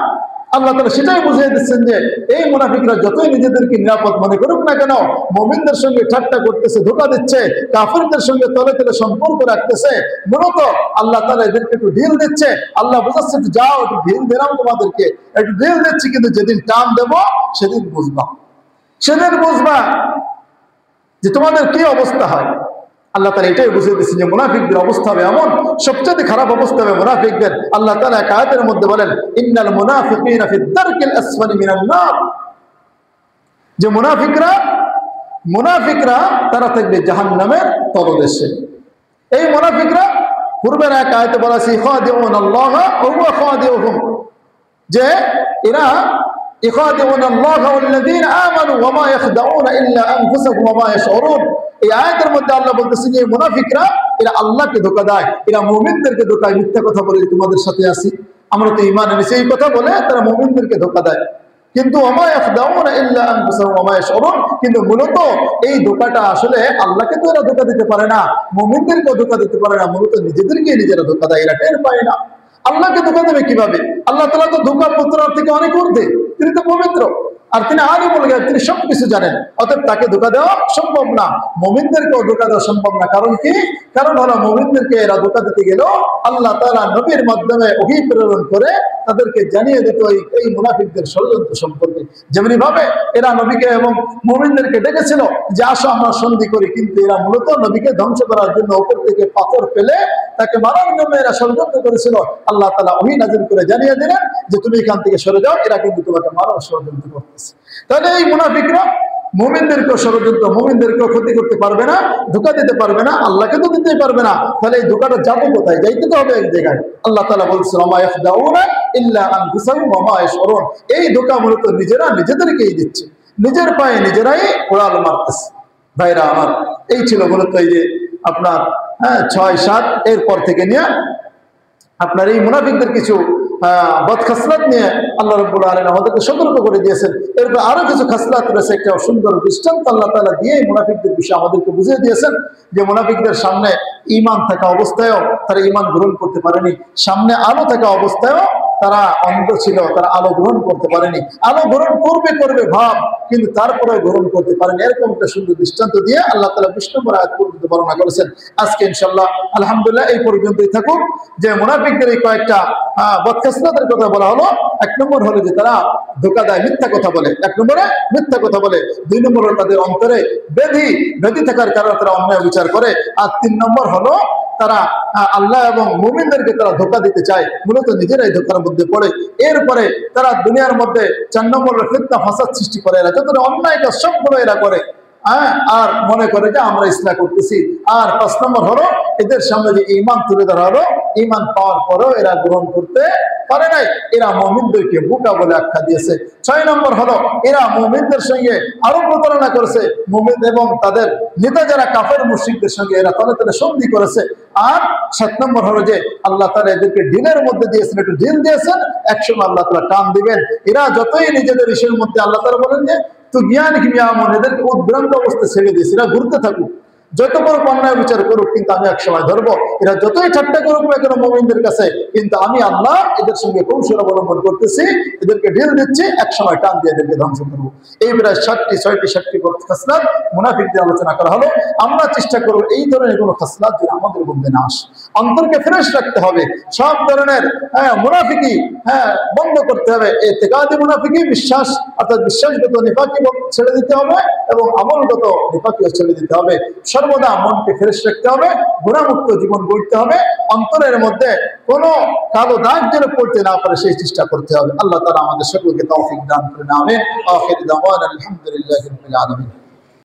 S1: আল্লাহ তাআলা সেটাই বুঝিয়ে দিচ্ছেন যে এই মুনাফিকরা যতই নিজেদেরকে নিরাপদ মনে করুক না কেন, মুমিনদের সঙ্গে ঠাট্টা করতেছে, ধোঁকা দিচ্ছে, কাফিরদের সঙ্গে তলে তলে সম্পর্ক রাখতেছে, মূলত আল্লাহ তাআলা এদেরকে একটু ঢিল দিচ্ছে। আল্লাহ বুঝাচ্ছে, যাও একটু ঢিল দিলাম তোমাদেরকে, একটু ঢিল দিচ্ছি, কিন্তু যেদিন টান দেবো সেদিন বুঝবা, সেদিন বুঝবা যে তোমাদের কি অবস্থা হয়। আল্লাহ তাআলা এটাই বুঝিয়ে দিচ্ছেন যে মুনাফিকদের অবস্থা হবে এমন, সবচেয়ে খারাপ অবস্থা হবে মুনাফিকদের। আল্লাহ তাআলা এক আয়াতের মধ্যে বলেন, ইন্নাল মুনাফিকিনা ফিদ দারকিল আসফালি মিনান নার, যে মুনাফিকরা তারা থাকবে জাহান্নামের তলদেশে। এই মুনাফিকরা পূর্বের এক আয়াতে বলা আছে, ইখাদিউন আল্লাহ ওয়া হুয়া খাদিউহুম, যে এরা ইখাদিউন আল্লাহ ওয়াল্লাযীনা আমানু ওয়া মা ইয়াখদাউনা ইল্লা আনফুসাহুম ওয়া মা ইয়াশউরুন। এই আয়াতের মধ্যে আল্লাহ বলতেছেন যে মুনাফিকরা এরা আল্লাহকে ধোঁকা দেয়, এরা মুমিনদেরকে ধোঁকা দেয়, মিথ্যা কথা বলে তোমাদের সাথে আছি, আমরা তো ঈমান এনেছি, এই কথা বলে তারা মুমিনদেরকে ধোঁকা দেয়। কিন্তু ওয়া মা ইয়াখদাউনা ইল্লা আনফুসাহুম ওয়া মা ইয়াশউরুন, কিন্তু মূলত এই ধোঁকাটা আসলে আল্লাহকে তো এরা ধোঁকা দিতে পারে না, মুমিনদেরকেও ধোঁকা দিতে পারে না, মূলত নিজেদেরকে নিজেরা ধোঁকা দেয়, এরা টের পায় না। আল্লাহকে ধোঁকা দেবে কিভাবে? আল্লাহ তাআলা তো ধোঁকা পুত্রার থেকে অনেক ঊর্ধ্বে, তিনি তো পবিত্র, আর তিনি আলিমুল গায়ব, তিনি সবকিছু জানেন, অতএব তাকে ধোঁকা দেওয়া সম্ভব না, মুমিনদেরকেও ধোঁকা দেওয়া সম্ভব না। কারণ কি? কারণ হলো মুমিনদেরকে এরা ধোঁকা দিতে গেল আল্লাহ তাআলা নবীর মাধ্যমে ওহী প্রেরণ করে তাদেরকে জানিয়ে দিত এই মুনাফিকদের ষড়যন্ত্র সম্পর্কে। যেমনি ভাবে এরা নবীকে এবং মুমিনদেরকে ডেকেছিল যে আসো আমরা সন্ধি করি, কিন্তু এরা মূলত নবীকে ধ্বংস করার জন্য উপর থেকে পাথর ফেলে তাকে মারার জন্য এরা ষড়যন্ত্র করেছিল। আল্লাহ তাআলা ওহী নাযিল করে জানিয়ে দিলেন যে তুমি এখান থেকে সরে যাও, এরা কিন্তু তোমাকে মারার ষড়যন্ত্র করতেছে। তাহলে এই মুনাফিকরা মুমিনদেরকেও ষড়যন্ত্র, মুমিনদেরকেও ক্ষতি করতে পারবে না, ধোঁকা দিতে পারবে না, আল্লাহকে তো দিতেই পারবে না। তাহলে এই ধোঁকাটা যাবে কোথায়? যাইতে তো হবে এক জায়গায়। আল্লাহ তাআলা বলছেন, ওয়া মা ইয়াখদাউনা ইল্লা আনফুসাহুম ওয়া মা ইয়াশউরুন, এই ধোঁকা মূলত নিজেরা নিজেদেরকেই দিচ্ছে, নিজের পায়ে নিজেরাই ওড়াল মারতেছে। ভাইরা আমার, এই ছিল মূলত এই যে আপনার 6-7 এরপর থেকে নিয়ে আপনার এই মুনাফিকদের কিছু বদ খাসলাত নিয়ে আল্লাহ রাব্বুল আলামিন আমাদেরকে সতর্ক করে দিয়েছেন। এরপর আরো কিছু খাসলাত রয়েছে, একটা সুন্দর দৃষ্টান্ত আল্লাহ তাআলা দিয়ে মুনাফিকদের বিষয়ে আমাদেরকে বুঝিয়ে দিয়েছেন যে মুনাফিকদের সামনে ঈমান থাকা অবস্থায়ও তারা ঈমান গ্রহণ করতে পারেনি, সামনে আলো থাকা অবস্থায়ও তারা অন্ধ ছিল, তারা আলো গ্রহণ করতে পারেনি। আলো গ্রহণ করবে ভাব, কিন্তু তারপরেও গ্রহণ করতে পারেনি। এরকম একটা সুন্দর দৃষ্টান্ত দিয়ে আল্লাহ তাআলা 20 নম্বর আয়াত পর্যন্ত বর্ণনা করেছেন। আজকে ইনশাআল্লাহ আলহামদুলিল্লাহ এই পর্যন্তই থাকুক। যে মুনাফিকদের এই কয়েকটা বদখাসলাতের কথা বলা হলো। 1 নম্বর হলো যে তারা ধোঁকা দেয়, মিথ্যা কথা বলে। 1 নম্বরে মিথ্যা কথা বলে। 2 নম্বর হলো তাদের অন্তরে ব্যাধি থাকার কারণে তারা অন্যায় বিচার করে। আর 3 নম্বর হলো তারা আল্লাহ এবং মুমিনদেরকে তারা ধোঁকা দিতে চায়, মূলত নিজেরাই ধোঁকার মধ্যে পড়ে। এরপরে তারা দুনিয়ার মধ্যে 4 নম্বর ফিতনা ফাসাদ সৃষ্টি করে। এরা যত অন্যায় কাজ সবগুলো এরা করে, আর মনে করে যে আমরা ইসলাম করতেছি। আর 5 নম্বর হলো এদের সামনে যে ঈমান তুলে ধরা হলো, ঈমান পাওয়ার পরেও এরা গ্রহণ করতে পারে নাই, এরা মুমিনদেরকে বোকা বলে আখ্যা দিয়েছে। 6 নম্বর হলো এরা মুমিনদের সঙ্গে আরো প্রতারণা করেছে, মুমিন এবং তাদের নেতা যারা কাফের মুশরিকদের সঙ্গে এরা তলে তলে সন্ধি করেছে। আর 7 নম্বর হলো যে আল্লাহ তাআলা এদেরকে ডিলের মধ্যে দিয়েছেন, একটু ডিল দিয়েছেন, একসময় আল্লাহ তাআলা টান দিবেন। এরা যতই নিজেদের ইসের মধ্যে আল্লাহ তাআলা বলেন যে তুগিয়ান কিয়ামন, এদেরকে উদ্ভ্রান্ত অবস্থা ছেড়ে দিয়েছে, এরা ঘুরতে থাকুক, যত বড় অন্যায় বিচার করুক, কিন্তু আমি এক সময় ধরবো। এরা যতই ঠাট্টা করুক না কেন মুমিনদের কাছে, কিন্তু আমি আল্লাহ এদের সঙ্গে কৌশল অবলম্বন করতেছি, এদেরকে ঢিল দিচ্ছি, এক সময় টান দিয়ে এদেরকে ধ্বংস করবো। এই প্রায় 6টি খাসলাত মুনাফিকদের আলোচনা করা হলো। আমরা চেষ্টা করবো এই ধরনের কোনো খাসলাত যেন আমাদের মধ্যে না আসে। অন্তরকে ফ্রেশ রাখতে হবে, সব ধরনের মুনাফিকি বন্ধ করতে হবে। ইতিকাদি মুনাফিকি, বিশ্বাস অর্থাৎ বিশ্বাসগত নিফাকি ছেড়ে দিতে হবে এবং আমলগত নিফাকিও ছেড়ে দিতে হবে। সর্বদা মনকে ফ্রেশ রাখতে হবে, গুনাহমুক্ত জীবন গড়তে হবে, অন্তরের মধ্যে কোনো কালো দাগ যেন পড়তে না পারে সেই চেষ্টা করতে হবে। আল্লাহ তাআলা আমাদের সকলকে তৌফিক দান করেন। আমিন। আখির দাওয়ানা আলহামদুলিল্লাহি রাব্বিল আলামিন।